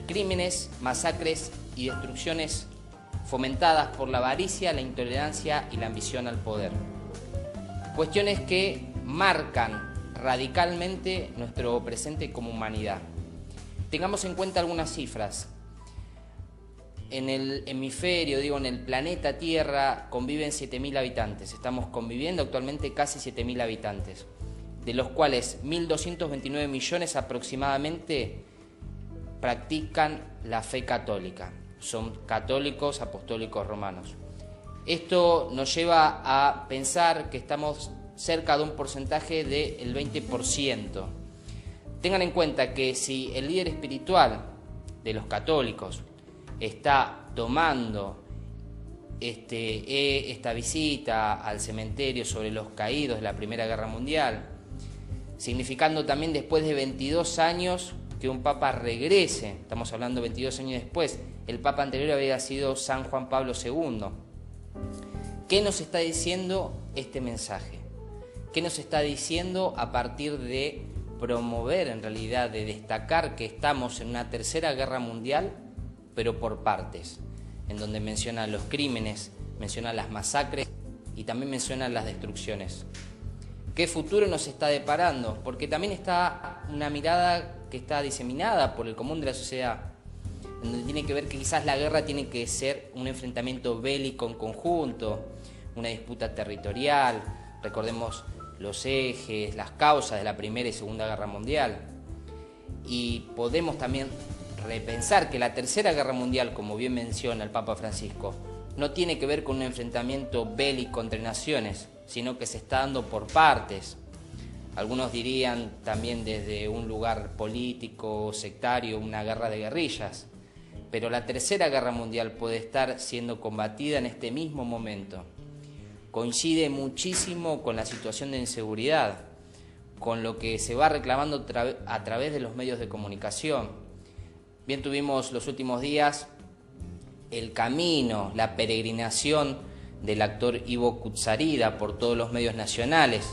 Crímenes, masacres y destrucciones fomentadas por la avaricia, la intolerancia y la ambición al poder. Cuestiones que marcan radicalmente nuestro presente como humanidad. Tengamos en cuenta algunas cifras. En el hemisferio, en el planeta Tierra conviven 7.000 habitantes. Estamos conviviendo actualmente casi 7.000 habitantes, de los cuales 1.229 millones aproximadamente practican la fe católica. Son católicos apostólicos romanos. Esto nos lleva a pensar que estamos cerca de un porcentaje del 20%. Tengan en cuenta que si el líder espiritual de los católicos está tomando esta visita al cementerio sobre los caídos de la Primera Guerra Mundial, significando también después de 22 años que un papa regrese, estamos hablando 22 años después, el papa anterior había sido San Juan Pablo II. ¿Qué nos está diciendo este mensaje? ¿Qué nos está diciendo a partir de promover, en realidad, de destacar que estamos en una tercera guerra mundial, pero por partes, en donde menciona los crímenes, menciona las masacres y también menciona las destrucciones? ¿Qué futuro nos está deparando? Porque también está una mirada que está diseminada por el común de la sociedad, en donde tiene que ver que quizás la guerra tiene que ser un enfrentamiento bélico en conjunto, una disputa territorial. Recordemos los ejes, las causas de la Primera y Segunda Guerra Mundial. Y podemos también repensar que la Tercera Guerra Mundial, como bien menciona el Papa Francisco, no tiene que ver con un enfrentamiento bélico entre naciones, sino que se está dando por partes. Algunos dirían también desde un lugar político, sectario, una guerra de guerrillas. Pero la Tercera Guerra Mundial puede estar siendo combatida en este mismo momento. Coincide muchísimo con la situación de inseguridad, con lo que se va reclamando a través de los medios de comunicación. Bien, tuvimos los últimos días el camino, la peregrinación del actor Ivo Kutsarida por todos los medios nacionales,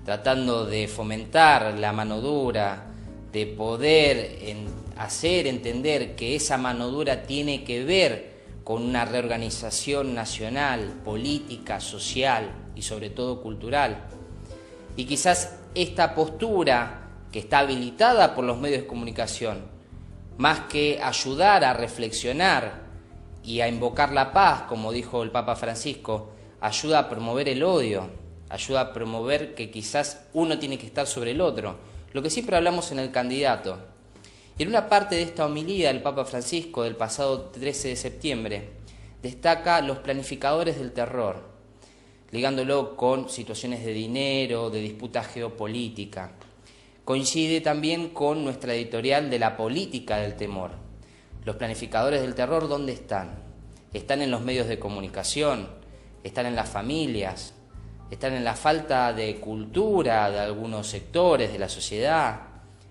tratando de fomentar la mano dura, de poder hacer entender que esa mano dura tiene que ver con una reorganización nacional, política, social y sobre todo cultural. Y quizás esta postura que está habilitada por los medios de comunicación, más que ayudar a reflexionar y a invocar la paz, como dijo el Papa Francisco, ayuda a promover el odio, ayuda a promover que quizás uno tiene que estar sobre el otro, lo que siempre hablamos en El Candidato. Y en una parte de esta homilía del Papa Francisco del pasado 13 de septiembre, destaca los planificadores del terror, ligándolo con situaciones de dinero, de disputa geopolítica. Coincide también con nuestra editorial de la política del temor. Los planificadores del terror, ¿dónde están? Están en los medios de comunicación, están en las familias, están en la falta de cultura de algunos sectores de la sociedad,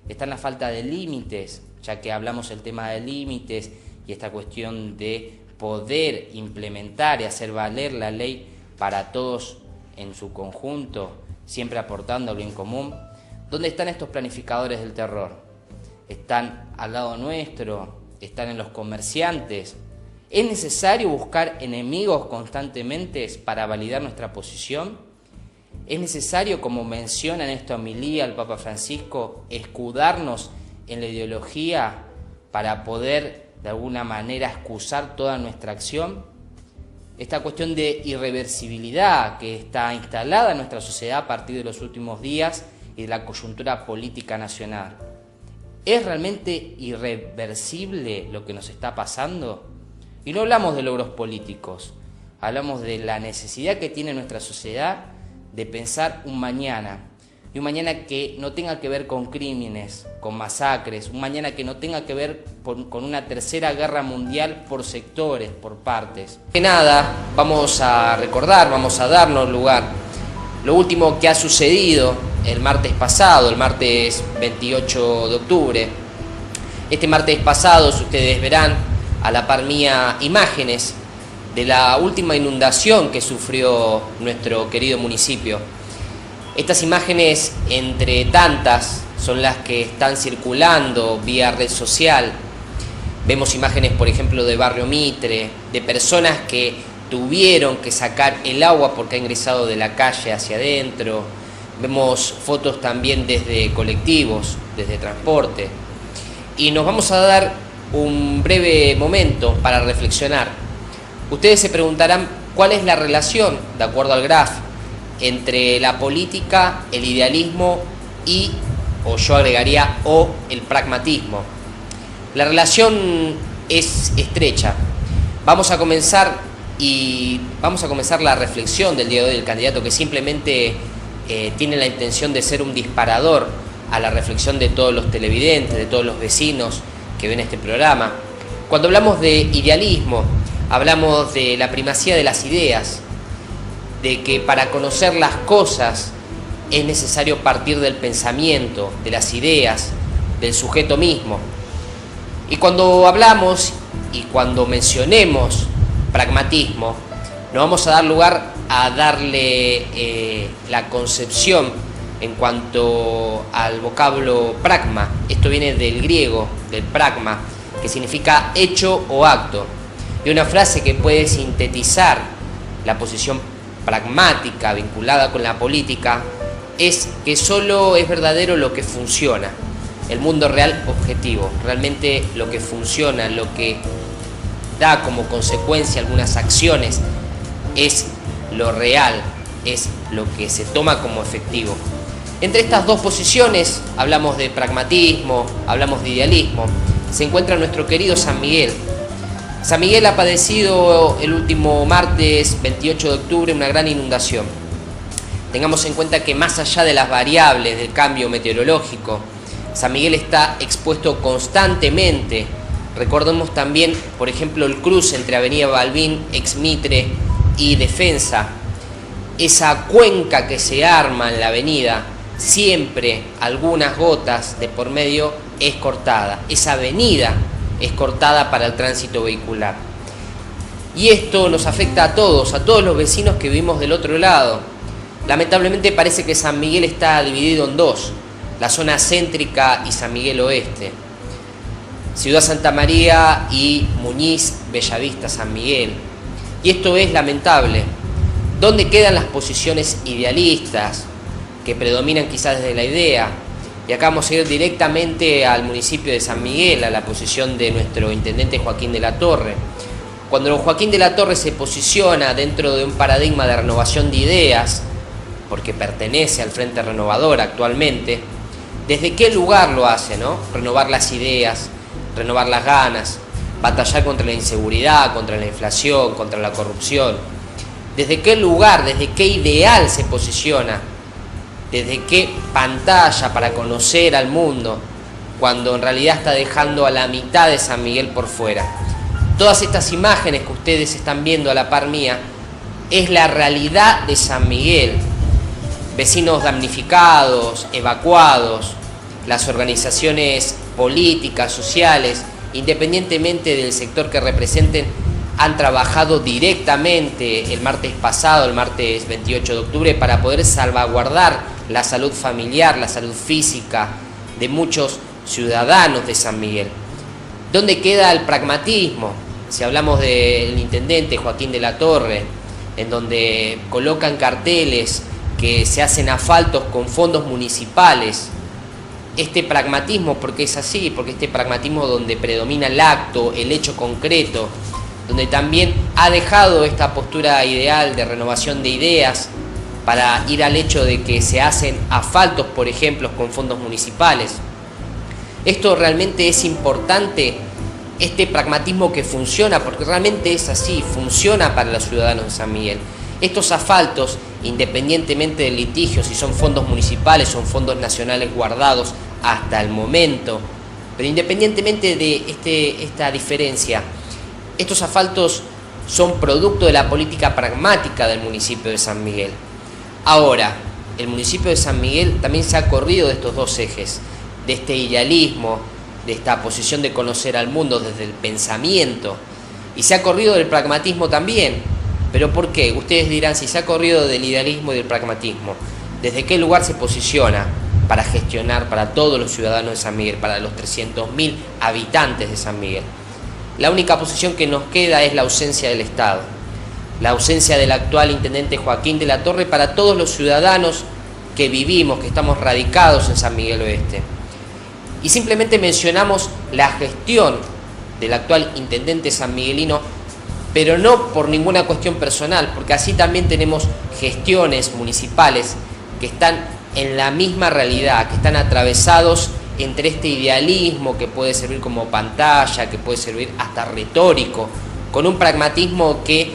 está en la falta de límites, ya que hablamos el tema de límites y esta cuestión de poder implementar y hacer valer la ley para todos en su conjunto, siempre aportando al bien común. ¿Dónde están estos planificadores del terror? ¿Están al lado nuestro? ¿Están en los comerciantes? ¿Es necesario buscar enemigos constantemente para validar nuestra posición? ¿Es necesario, como menciona en esta homilía el Papa Francisco, escudarnos en la ideología para poder de alguna manera excusar toda nuestra acción? Esta cuestión de irreversibilidad que está instalada en nuestra sociedad a partir de los últimos días y de la coyuntura política nacional. ¿Es realmente irreversible lo que nos está pasando? Y no hablamos de logros políticos, hablamos de la necesidad que tiene nuestra sociedad de pensar un mañana, y un mañana que no tenga que ver con crímenes, con masacres, un mañana que no tenga que ver con una tercera guerra mundial por sectores, por partes. Que nada, vamos a recordar, vamos a darnos lugar. Lo último que ha sucedido el martes pasado, el martes 28 de octubre. Este martes pasado, ustedes verán a la par mía imágenes de la última inundación que sufrió nuestro querido municipio. Estas imágenes, entre tantas, son las que están circulando vía red social. Vemos imágenes, por ejemplo, de Barrio Mitre, de personas que tuvieron que sacar el agua porque ha ingresado de la calle hacia adentro. Vemos fotos también desde colectivos, desde transporte. Y nos vamos a dar un breve momento para reflexionar. Ustedes se preguntarán cuál es la relación, de acuerdo al GRAF, entre la política, el idealismo y, o yo agregaría, o el pragmatismo. La relación es estrecha. Vamos a comenzar la reflexión del día de hoy del candidato, que simplemente tiene la intención de ser un disparador a la reflexión de todos los televidentes, de todos los vecinos que ven este programa. Cuando hablamos de idealismo, hablamos de la primacía de las ideas, de que para conocer las cosas es necesario partir del pensamiento, de las ideas, del sujeto mismo. Y cuando hablamos y cuando mencionemos pragmatismo, nos vamos a dar lugar a darle la concepción en cuanto al vocablo pragma. Esto viene del griego, del pragma, que significa hecho o acto. Y una frase que puede sintetizar la posición pragmática vinculada con la política es que solo es verdadero lo que funciona. El mundo real objetivo, realmente lo que funciona, lo que da como consecuencia algunas acciones, es lo real, es lo que se toma como efectivo. Entre estas dos posiciones, hablamos de pragmatismo, hablamos de idealismo, se encuentra nuestro querido San Miguel. San Miguel ha padecido el último martes 28 de octubre una gran inundación. Tengamos en cuenta que más allá de las variables del cambio meteorológico, San Miguel está expuesto constantemente. Recordemos también, por ejemplo, el cruce entre Avenida Balbín, Ex Mitre y Defensa. Esa cuenca que se arma en la avenida, siempre algunas gotas de por medio es cortada. Esa avenida es cortada para el tránsito vehicular. Y esto nos afecta a todos los vecinos que vivimos del otro lado. Lamentablemente parece que San Miguel está dividido en dos, la zona céntrica y San Miguel Oeste. Ciudad Santa María y Muñiz, Bellavista, San Miguel. Y esto es lamentable. ¿Dónde quedan las posiciones idealistas que predominan quizás desde la idea? Y acá vamos a ir directamente al municipio de San Miguel, a la posición de nuestro intendente Joaquín de la Torre. Cuando Joaquín de la Torre se posiciona dentro de un paradigma de renovación de ideas, porque pertenece al Frente Renovador actualmente, ¿desde qué lugar lo hace, no? Renovar las ideas, renovar las ganas, batallar contra la inseguridad, contra la inflación, contra la corrupción. ¿Desde qué lugar, desde qué ideal se posiciona? ¿Desde qué pantalla para conocer al mundo? Cuando en realidad está dejando a la mitad de San Miguel por fuera. Todas estas imágenes que ustedes están viendo a la par mía es la realidad de San Miguel. Vecinos damnificados, evacuados, las organizaciones políticas, sociales, independientemente del sector que representen, han trabajado directamente el martes pasado, el martes 28 de octubre, para poder salvaguardar la salud familiar, la salud física de muchos ciudadanos de San Miguel. ¿Dónde queda el pragmatismo? Si hablamos del intendente Joaquín de la Torre, en donde colocan carteles que se hacen asfaltos con fondos municipales, este pragmatismo, porque es así, porque este pragmatismo donde predomina el acto, el hecho concreto, donde también ha dejado esta postura ideal de renovación de ideas para ir al hecho de que se hacen asfaltos, por ejemplo, con fondos municipales. Esto realmente es importante, este pragmatismo que funciona, porque realmente es así, funciona para los ciudadanos de San Miguel. Estos asfaltos, independientemente del litigio, si son fondos municipales, son fondos nacionales guardados hasta el momento, pero independientemente de esta diferencia, estos asfaltos son producto de la política pragmática del municipio de San Miguel. Ahora, el municipio de San Miguel también se ha corrido de estos dos ejes, de este idealismo, de esta posición de conocer al mundo desde el pensamiento, y se ha corrido del pragmatismo también. ¿Pero por qué? Ustedes dirán, si se ha corrido del idealismo y del pragmatismo, ¿desde qué lugar se posiciona para gestionar para todos los ciudadanos de San Miguel, para los 300.000 habitantes de San Miguel? La única posición que nos queda es la ausencia del Estado, la ausencia del actual intendente Joaquín de la Torre para todos los ciudadanos que vivimos, que estamos radicados en San Miguel Oeste. Y simplemente mencionamos la gestión del actual intendente sanmiguelino, pero no por ninguna cuestión personal, porque así también tenemos gestiones municipales que están en la misma realidad, que están atravesados entre este idealismo que puede servir como pantalla, que puede servir hasta retórico, con un pragmatismo que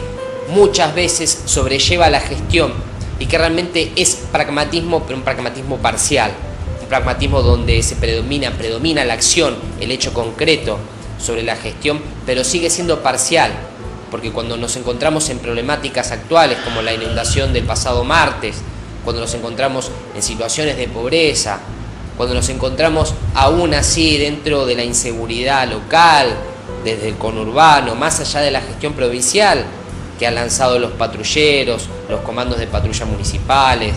muchas veces sobrelleva la gestión y que realmente es pragmatismo, pero un pragmatismo parcial, un pragmatismo donde se predomina la acción, el hecho concreto sobre la gestión, pero sigue siendo parcial, porque cuando nos encontramos en problemáticas actuales como la inundación del pasado martes, cuando nos encontramos en situaciones de pobreza, cuando nos encontramos aún así dentro de la inseguridad local, desde el conurbano, más allá de la gestión provincial que han lanzado los patrulleros, los comandos de patrulla municipales,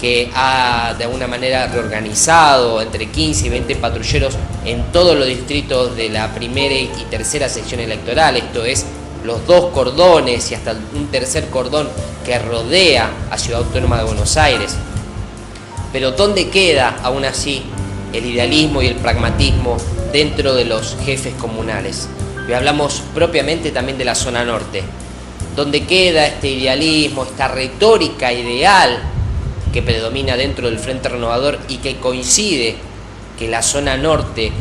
que ha de alguna manera reorganizado entre 15 y 20 patrulleros en todos los distritos de la primera y tercera sección electoral, esto es, los dos cordones y hasta un tercer cordón que rodea a Ciudad Autónoma de Buenos Aires. Pero ¿dónde queda aún así el idealismo y el pragmatismo dentro de los jefes comunales? Y hablamos propiamente también de la zona norte. ¿Dónde queda este idealismo, esta retórica ideal que predomina dentro del Frente Renovador y que coincide que la zona norte,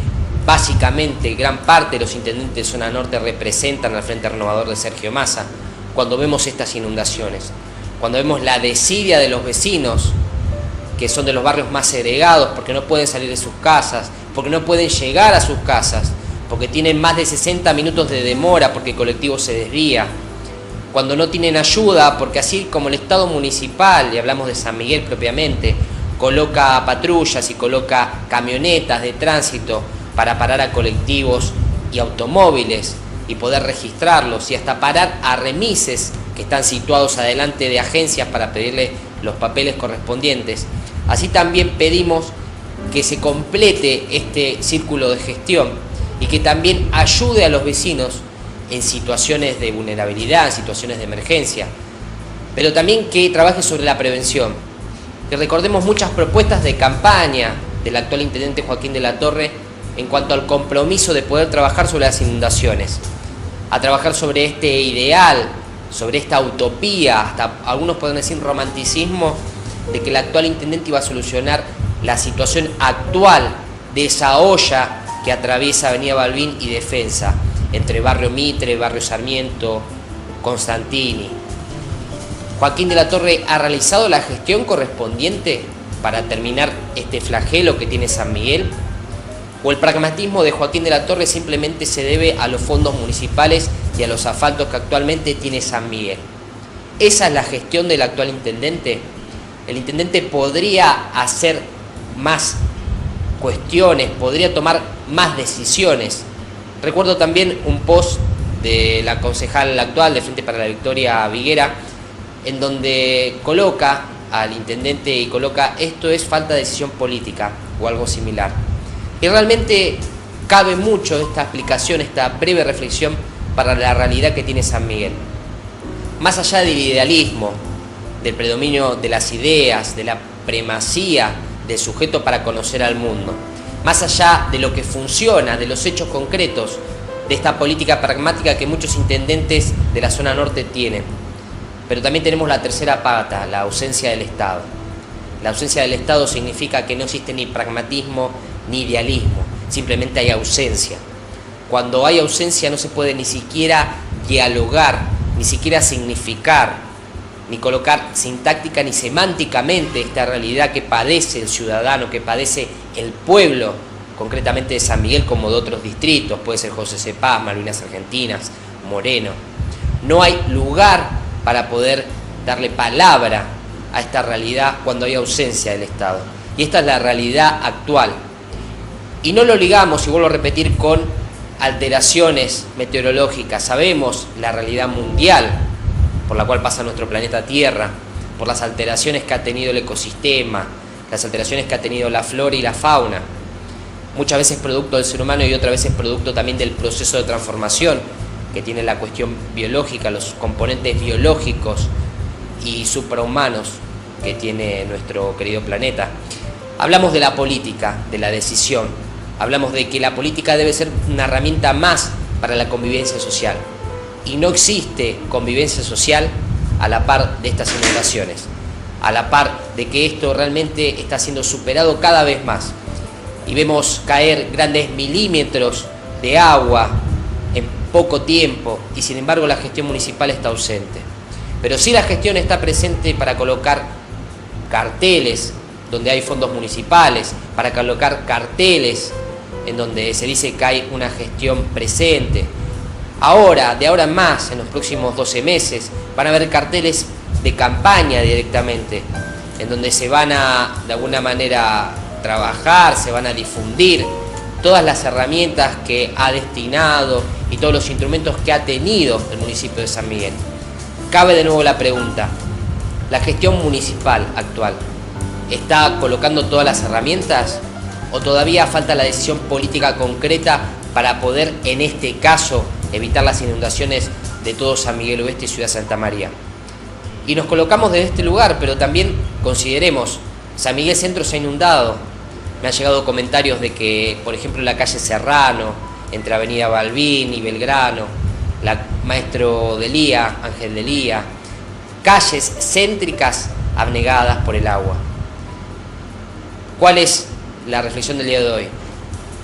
básicamente gran parte de los intendentes de zona norte representan al Frente Renovador de Sergio Massa? Cuando vemos estas inundaciones, cuando vemos la desidia de los vecinos que son de los barrios más segregados porque no pueden salir de sus casas, porque no pueden llegar a sus casas, porque tienen más de 60 minutos de demora porque el colectivo se desvía, cuando no tienen ayuda porque así como el Estado municipal, y hablamos de San Miguel propiamente, coloca patrullas y coloca camionetas de tránsito para parar a colectivos y automóviles y poder registrarlos y hasta parar a remises que están situados adelante de agencias para pedirle los papeles correspondientes. Así también pedimos que se complete este círculo de gestión y que también ayude a los vecinos en situaciones de vulnerabilidad, en situaciones de emergencia, pero también que trabaje sobre la prevención. Que recordemos muchas propuestas de campaña del actual intendente Joaquín de la Torre en cuanto al compromiso de poder trabajar sobre las inundaciones, a trabajar sobre este ideal, sobre esta utopía, hasta algunos pueden decir romanticismo, de que el actual intendente iba a solucionar la situación actual de esa olla que atraviesa Avenida Balbín y Defensa, entre Barrio Mitre, Barrio Sarmiento, Constantini. Joaquín de la Torre ha realizado la gestión correspondiente para terminar este flagelo que tiene San Miguel, o el pragmatismo de Joaquín de la Torre simplemente se debe a los fondos municipales y a los asfaltos que actualmente tiene San Miguel. ¿Esa es la gestión del actual intendente? El intendente podría hacer más cuestiones, podría tomar más decisiones. Recuerdo también un post de la concejal actual de Frente para la Victoria, Viguera, en donde coloca al intendente y coloca esto es falta de decisión política o algo similar. Y realmente cabe mucho esta explicación, esta breve reflexión para la realidad que tiene San Miguel. Más allá del idealismo, del predominio de las ideas, de la primacía del sujeto para conocer al mundo, más allá de lo que funciona, de los hechos concretos, de esta política pragmática que muchos intendentes de la zona norte tienen. Pero también tenemos la tercera pata, la ausencia del Estado. La ausencia del Estado significa que no existe ni pragmatismo ni idealismo, simplemente hay ausencia. Cuando hay ausencia no se puede ni siquiera dialogar, ni siquiera significar, ni colocar sintáctica ni semánticamente esta realidad que padece el ciudadano, que padece el pueblo, concretamente de San Miguel como de otros distritos, puede ser José C. Paz, Malvinas Argentinas, Moreno. No hay lugar para poder darle palabra a esta realidad cuando hay ausencia del Estado. Y esta es la realidad actual. Y no lo ligamos, y vuelvo a repetir, con alteraciones meteorológicas. Sabemos la realidad mundial por la cual pasa nuestro planeta Tierra, por las alteraciones que ha tenido el ecosistema, las alteraciones que ha tenido la flora y la fauna. Muchas veces producto del ser humano y otras veces producto también del proceso de transformación que tiene la cuestión biológica, los componentes biológicos y suprahumanos que tiene nuestro querido planeta. Hablamos de la política, de la decisión. Hablamos de que la política debe ser una herramienta más para la convivencia social. Y no existe convivencia social a la par de estas inundaciones, a la par de que esto realmente está siendo superado cada vez más. Y vemos caer grandes milímetros de agua en poco tiempo y sin embargo la gestión municipal está ausente. Pero sí la gestión está presente para colocar carteles donde hay fondos municipales, para colocar carteles en donde se dice que hay una gestión presente. Ahora, de ahora en más, en los próximos 12 meses, van a haber carteles de campaña directamente, en donde se van a, de alguna manera, trabajar, se van a difundir todas las herramientas que ha destinado y todos los instrumentos que ha tenido el municipio de San Miguel. Cabe de nuevo la pregunta, ¿la gestión municipal actual está colocando todas las herramientas o todavía falta la decisión política concreta para poder, en este caso, evitar las inundaciones de todo San Miguel Oeste y Ciudad Santa María? Y nos colocamos desde este lugar, pero también consideremos, San Miguel Centro se ha inundado. Me han llegado comentarios de que, por ejemplo, en la calle Serrano, entre Avenida Balbín y Belgrano, la Maestro de Lía, Ángel de Lía, calles céntricas abnegadas por el agua. ¿Cuál es la reflexión del día de hoy?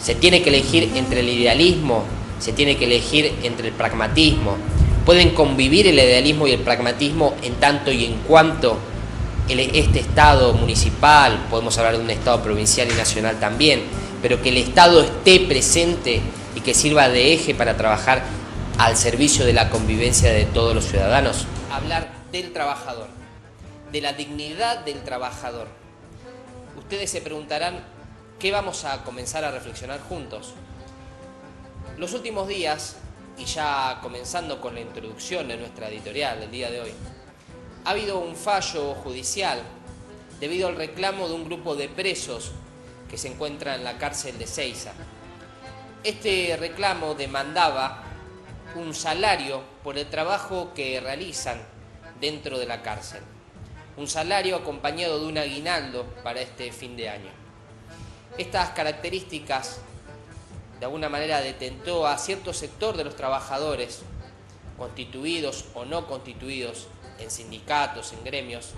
Se tiene que elegir entre el idealismo, se tiene que elegir entre el pragmatismo. Pueden convivir el idealismo y el pragmatismo en tanto y en cuanto este Estado municipal, podemos hablar de un Estado provincial y nacional también, pero que el Estado esté presente y que sirva de eje para trabajar al servicio de la convivencia de todos los ciudadanos. Hablar del trabajador, de la dignidad del trabajador. Ustedes se preguntarán, ¿qué vamos a comenzar a reflexionar juntos? Los últimos días y ya comenzando con la introducción de nuestra editorial del día de hoy, ha habido un fallo judicial debido al reclamo de un grupo de presos que se encuentra en la cárcel de Ezeiza. Este reclamo demandaba un salario por el trabajo que realizan dentro de la cárcel, un salario acompañado de un aguinaldo para este fin de año. Estas características de alguna manera detentó a cierto sector de los trabajadores, constituidos o no constituidos en sindicatos, en gremios,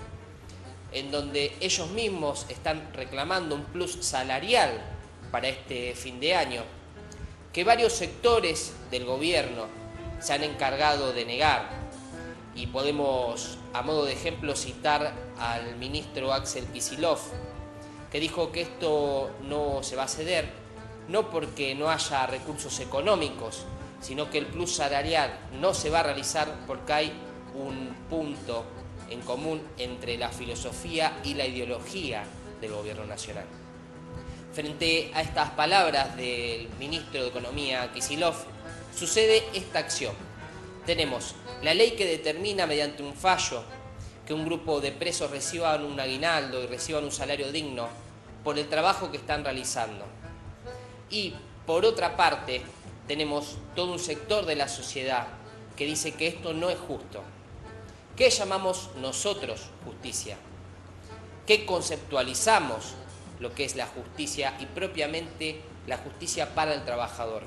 en donde ellos mismos están reclamando un plus salarial para este fin de año, que varios sectores del gobierno se han encargado de negar. Y podemos, a modo de ejemplo, citar al ministro Axel Kicillof, que dijo que esto no se va a ceder, no porque no haya recursos económicos, sino que el plus salarial no se va a realizar porque hay un punto en común entre la filosofía y la ideología del gobierno nacional. Frente a estas palabras del ministro de Economía Kicillof, sucede esta acción. Tenemos la ley que determina mediante un fallo que un grupo de presos reciban un aguinaldo y reciban un salario digno por el trabajo que están realizando. Y por otra parte, tenemos todo un sector de la sociedad que dice que esto no es justo. ¿Qué llamamos nosotros justicia? ¿Qué conceptualizamos lo que es la justicia y propiamente la justicia para el trabajador?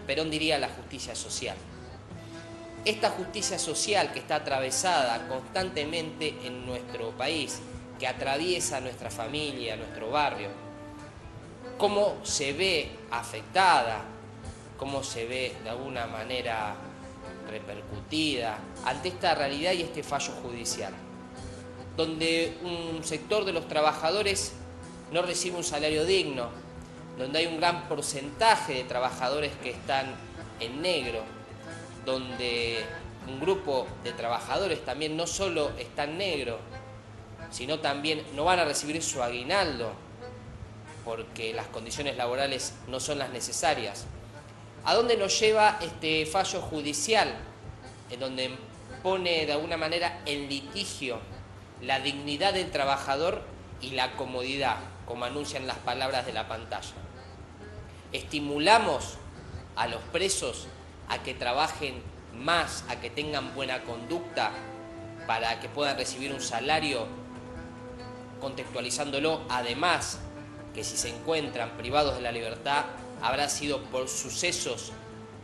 Perón diría la justicia social. Esta justicia social que está atravesada constantemente en nuestro país, que atraviesa nuestra familia, nuestro barrio, cómo se ve afectada, cómo se ve de alguna manera repercutida ante esta realidad y este fallo judicial, donde un sector de los trabajadores no recibe un salario digno, donde hay un gran porcentaje de trabajadores que están en negro, donde un grupo de trabajadores también no solo está en negro, sino también no van a recibir su aguinaldo porque las condiciones laborales no son las necesarias. ¿A dónde nos lleva este fallo judicial? En donde pone de alguna manera en litigio la dignidad del trabajador y la comodidad, como anuncian las palabras de la pantalla. Estimulamos a los presos a que trabajen más, a que tengan buena conducta para que puedan recibir un salario, contextualizándolo además que si se encuentran privados de la libertad habrá sido por sucesos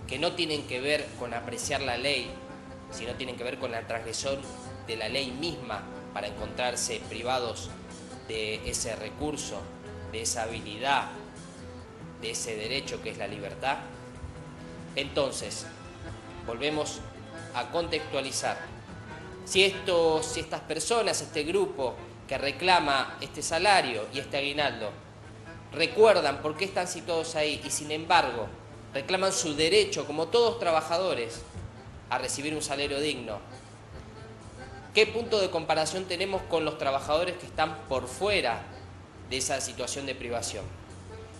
que no tienen que ver con apreciar la ley, sino tienen que ver con la transgresión de la ley misma para encontrarse privados de ese recurso, de esa habilidad, de ese derecho que es la libertad. Entonces, volvemos a contextualizar. Si estas personas, este grupo que reclama este salario y este aguinaldo, recuerdan por qué están situados ahí y sin embargo reclaman su derecho, como todos trabajadores, a recibir un salario digno, ¿qué punto de comparación tenemos con los trabajadores que están por fuera de esa situación de privación?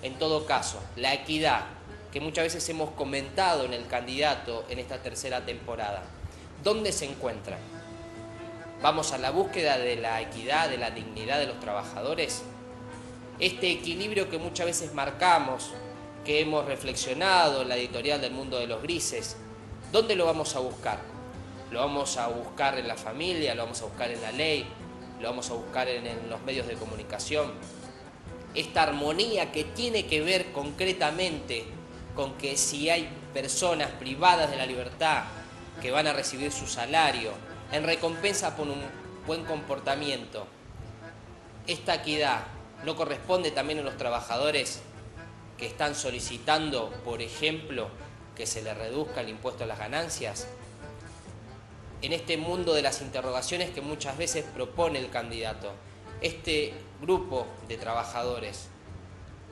En todo caso, la equidad que muchas veces hemos comentado en el candidato en esta tercera temporada, ¿dónde se encuentra? ¿Vamos a la búsqueda de la equidad, de la dignidad de los trabajadores? Este equilibrio que muchas veces marcamos, que hemos reflexionado en la editorial del Mundo de los Grises, ¿dónde lo vamos a buscar? ¿Lo vamos a buscar en la familia? ¿Lo vamos a buscar en la ley? ¿Lo vamos a buscar en los medios de comunicación? Esta armonía que tiene que ver concretamente con que si hay personas privadas de la libertad que van a recibir su salario en recompensa por un buen comportamiento, esta equidad no corresponde también a los trabajadores que están solicitando, por ejemplo, que se les reduzca el impuesto a las ganancias. En este mundo de las interrogaciones que muchas veces propone el candidato, este grupo de trabajadores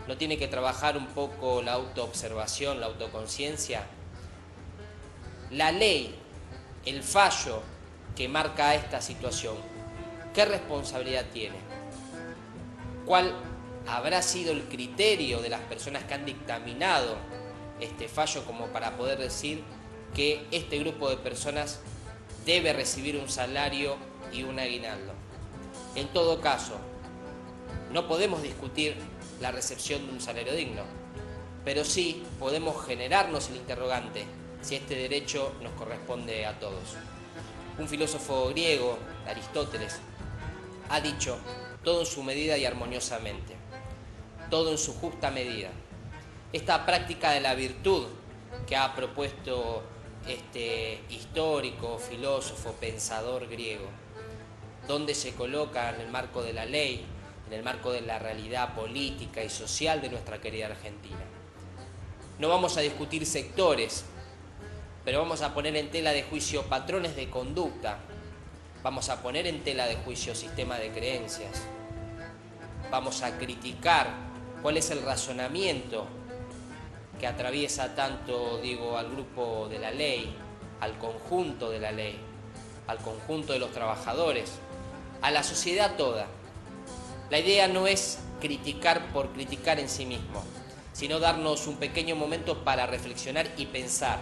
no tiene que trabajar un poco la autoobservación, la autoconciencia. La ley, el fallo que marca esta situación, ¿qué responsabilidad tiene? ¿Cuál habrá sido el criterio de las personas que han dictaminado este fallo como para poder decir que este grupo de personas debe recibir un salario y un aguinaldo. En todo caso, no podemos discutir la recepción de un salario digno, pero sí podemos generarnos el interrogante si este derecho nos corresponde a todos. Un filósofo griego, Aristóteles, ha dicho todo en su medida y armoniosamente, todo en su justa medida. Esta práctica de la virtud que ha propuesto este histórico, filósofo, pensador griego, donde se coloca en el marco de la ley, en el marco de la realidad política y social de nuestra querida Argentina. No vamos a discutir sectores, pero vamos a poner en tela de juicio patrones de conducta, vamos a poner en tela de juicio sistema de creencias, vamos a criticar cuál es el razonamiento que atraviesa tanto, digo, al grupo de la ley, al conjunto de la ley, al conjunto de los trabajadores, a la sociedad toda. La idea no es criticar por criticar en sí mismo, sino darnos un pequeño momento para reflexionar y pensar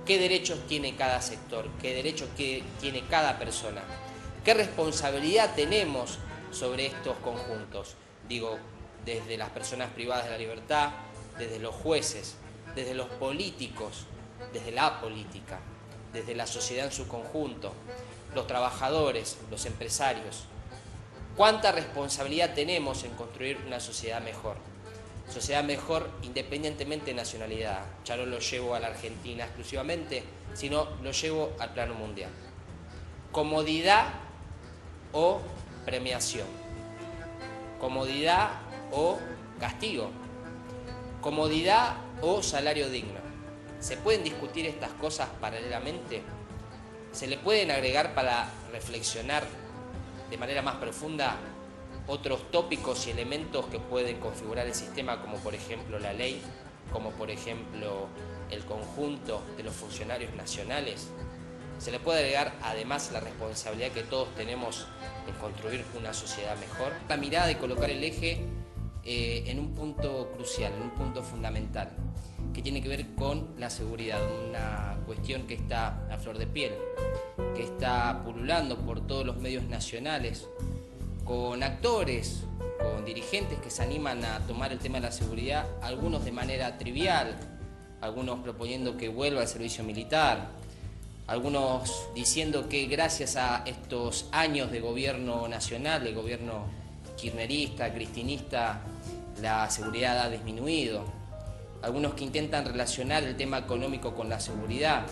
qué derechos tiene cada sector, qué derechos tiene cada persona, qué responsabilidad tenemos sobre estos conjuntos. Digo, desde las personas privadas de la libertad, desde los jueces, desde los políticos, desde la política, desde la sociedad en su conjunto, los trabajadores, los empresarios. ¿Cuánta responsabilidad tenemos en construir una sociedad mejor? Sociedad mejor independientemente de nacionalidad. Ya no lo llevo a la Argentina exclusivamente, sino lo llevo al plano mundial. Comodidad o premiación. Comodidad o castigo. Comodidad o salario digno. ¿Se pueden discutir estas cosas paralelamente? ¿Se le pueden agregar para reflexionar de manera más profunda otros tópicos y elementos que pueden configurar el sistema, como por ejemplo la ley, como por ejemplo el conjunto de los funcionarios nacionales? ¿Se le puede agregar además la responsabilidad que todos tenemos en construir una sociedad mejor? La mirada y colocar el eje en un punto crucial, en un punto fundamental, que tiene que ver con la seguridad, una cuestión que está a flor de piel, que está pululando por todos los medios nacionales, con actores, con dirigentes que se animan a tomar el tema de la seguridad, algunos de manera trivial, algunos proponiendo que vuelva al servicio militar, algunos diciendo que gracias a estos años de gobierno nacional, de gobierno kirchnerista, cristinista, la seguridad ha disminuido. Algunos que intentan relacionar el tema económico con la seguridad.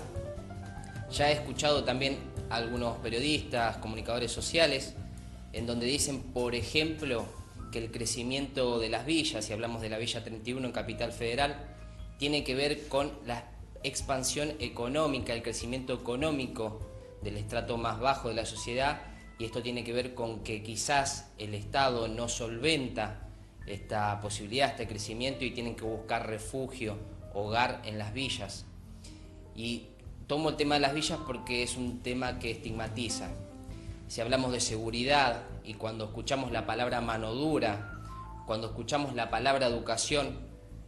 Ya he escuchado también a algunos periodistas, comunicadores sociales, en donde dicen, por ejemplo, que el crecimiento de las villas, si hablamos de la Villa 31 en Capital Federal, tiene que ver con la expansión económica, el crecimiento económico del estrato más bajo de la sociedad, y esto tiene que ver con que quizás el Estado no solventa esta posibilidad, este crecimiento, y tienen que buscar refugio, hogar en las villas. Y tomo el tema de las villas porque es un tema que estigmatiza. Si hablamos de seguridad y cuando escuchamos la palabra mano dura, cuando escuchamos la palabra educación,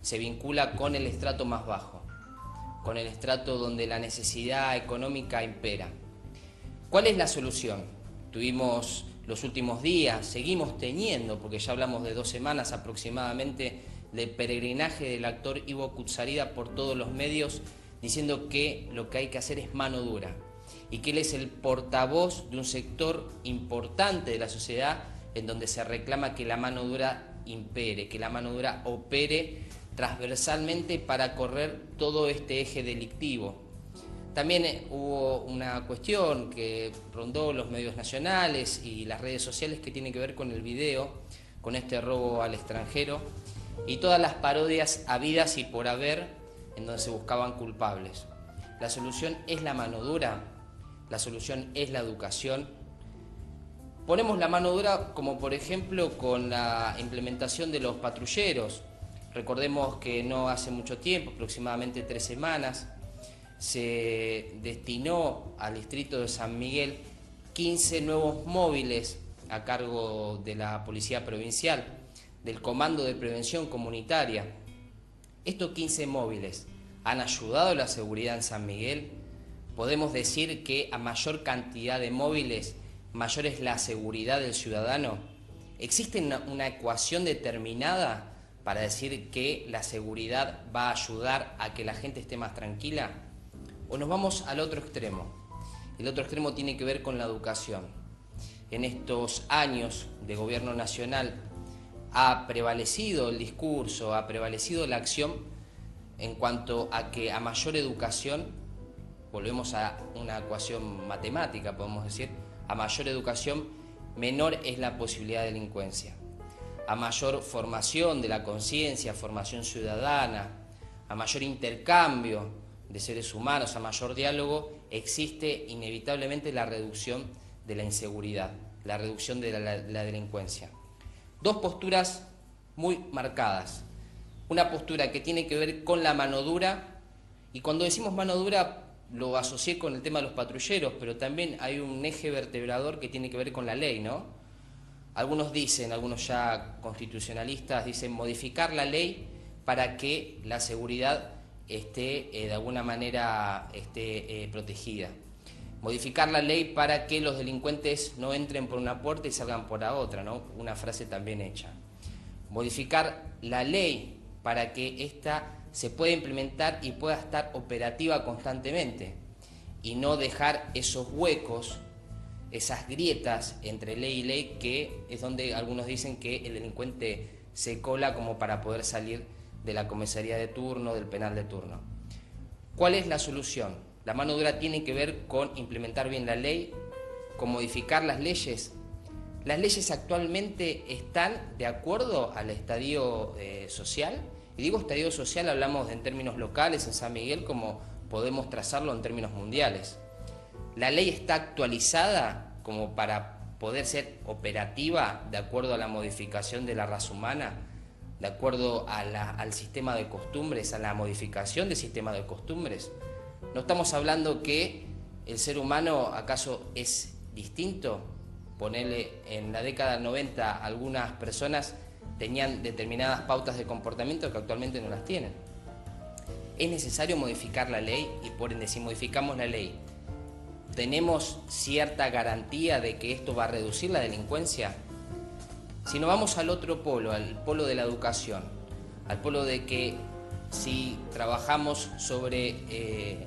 se vincula con el estrato más bajo, con el estrato donde la necesidad económica impera. ¿Cuál es la solución? Tuvimos los últimos días, seguimos teniendo, porque ya hablamos de 2 semanas aproximadamente, del peregrinaje del actor Ivo Kutsarida por todos los medios, diciendo que lo que hay que hacer es mano dura, y que él es el portavoz de un sector importante de la sociedad en donde se reclama que la mano dura impere, que la mano dura opere transversalmente para correr todo este eje delictivo. También hubo una cuestión que rondó los medios nacionales y las redes sociales que tiene que ver con el video, con este robo al extranjero y todas las parodias habidas y por haber en donde se buscaban culpables. La solución es la mano dura, la solución es la educación. Ponemos la mano dura como por ejemplo con la implementación de los patrulleros. Recordemos que no hace mucho tiempo, aproximadamente 3 semanas, se destinó al distrito de San Miguel 15 nuevos móviles a cargo de la Policía Provincial, del Comando de Prevención Comunitaria. Estos 15 móviles, han ayudado a la seguridad en San Miguel. Podemos decir que a mayor cantidad de móviles, mayor es la seguridad del ciudadano. ¿Existe una ecuación determinada para decir que la seguridad va a ayudar a que la gente esté más tranquila? ¿O nos vamos al otro extremo? El otro extremo tiene que ver con la educación. En estos años de gobierno nacional ha prevalecido el discurso, ha prevalecido la acción en cuanto a que a mayor educación, volvemos a una ecuación matemática, podemos decir, a mayor educación, menor es la posibilidad de delincuencia. A mayor formación de la conciencia, formación ciudadana, a mayor intercambio de seres humanos, a mayor diálogo, existe inevitablemente la reducción de la inseguridad, la reducción de la delincuencia. Dos posturas muy marcadas. Una postura que tiene que ver con la mano dura, y cuando decimos mano dura lo asocié con el tema de los patrulleros, pero también hay un eje vertebrador que tiene que ver con la ley, ¿no? Algunos dicen, algunos ya constitucionalistas dicen modificar la ley para que la seguridad esté de alguna manera protegida. Modificar la ley para que los delincuentes no entren por una puerta y salgan por la otra, ¿no? Una frase también hecha. Modificar la ley para que ésta se pueda implementar y pueda estar operativa constantemente y no dejar esos huecos, esas grietas entre ley y ley, que es donde algunos dicen que el delincuente se cola como para poder salir de la comisaría de turno, del penal de turno. ¿Cuál es la solución? La mano dura tiene que ver con implementar bien la ley, con modificar las leyes. Las leyes actualmente están de acuerdo al estadio social. Y digo estadio social, hablamos en términos locales en San Miguel, como podemos trazarlo en términos mundiales. La ley está actualizada como para poder ser operativa de acuerdo a la modificación de la raza humana, de acuerdo a al sistema de costumbres, a la modificación del sistema de costumbres. No estamos hablando que el ser humano acaso es distinto. Ponerle en la década del 90 algunas personas tenían determinadas pautas de comportamiento que actualmente no las tienen. Es necesario modificar la ley y por ende si modificamos la ley, ¿tenemos cierta garantía de que esto va a reducir la delincuencia? Si nos vamos al otro polo, al polo de la educación, al polo de que si trabajamos sobre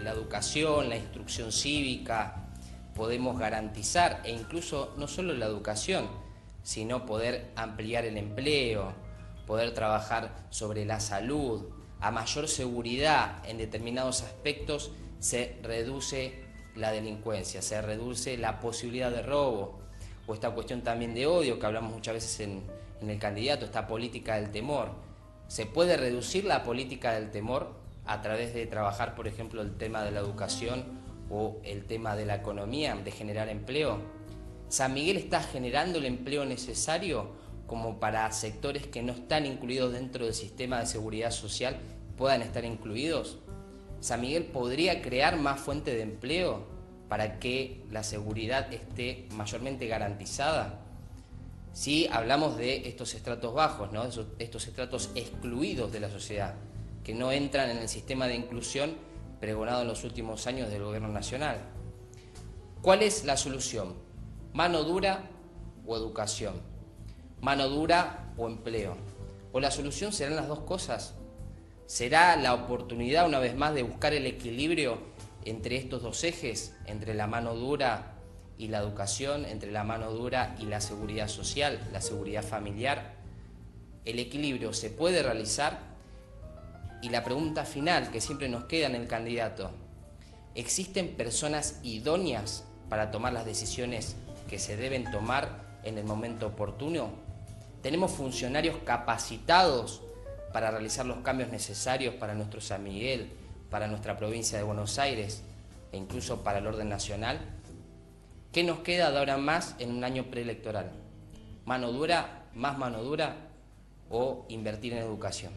la educación, la instrucción cívica, podemos garantizar, e incluso no solo la educación, sino poder ampliar el empleo, poder trabajar sobre la salud, a mayor seguridad en determinados aspectos se reduce la delincuencia, se reduce la posibilidad de robo, o esta cuestión también de odio que hablamos muchas veces en el candidato, esta política del temor. Se puede reducir la política del temor a través de trabajar, por ejemplo, el tema de la educación o el tema de la economía, de generar empleo. San Miguel está generando el empleo necesario como para sectores que no están incluidos dentro del sistema de seguridad social puedan estar incluidos. San Miguel podría crear más fuentes de empleo para que la seguridad esté mayormente garantizada. Si hablamos de estos estratos bajos, ¿no? Estos estratos excluidos de la sociedad, que no entran en el sistema de inclusión pregonado en los últimos años del gobierno nacional. ¿Cuál es la solución? ¿Mano dura o educación? ¿Mano dura o empleo? ¿O la solución serán las dos cosas? ¿Será la oportunidad una vez más de buscar el equilibrio entre estos dos ejes, entre la mano dura y la educación, entre la mano dura y la seguridad social, la seguridad familiar? ¿El equilibrio se puede realizar? Y la pregunta final que siempre nos queda en el candidato: ¿existen personas idóneas para tomar las decisiones que se deben tomar en el momento oportuno? ¿Tenemos funcionarios capacitados para realizar los cambios necesarios para nuestro San Miguel, para nuestra provincia de Buenos Aires e incluso para el orden nacional? ¿Qué nos queda de ahora más en un año preelectoral? ¿Mano dura, más mano dura o invertir en educación?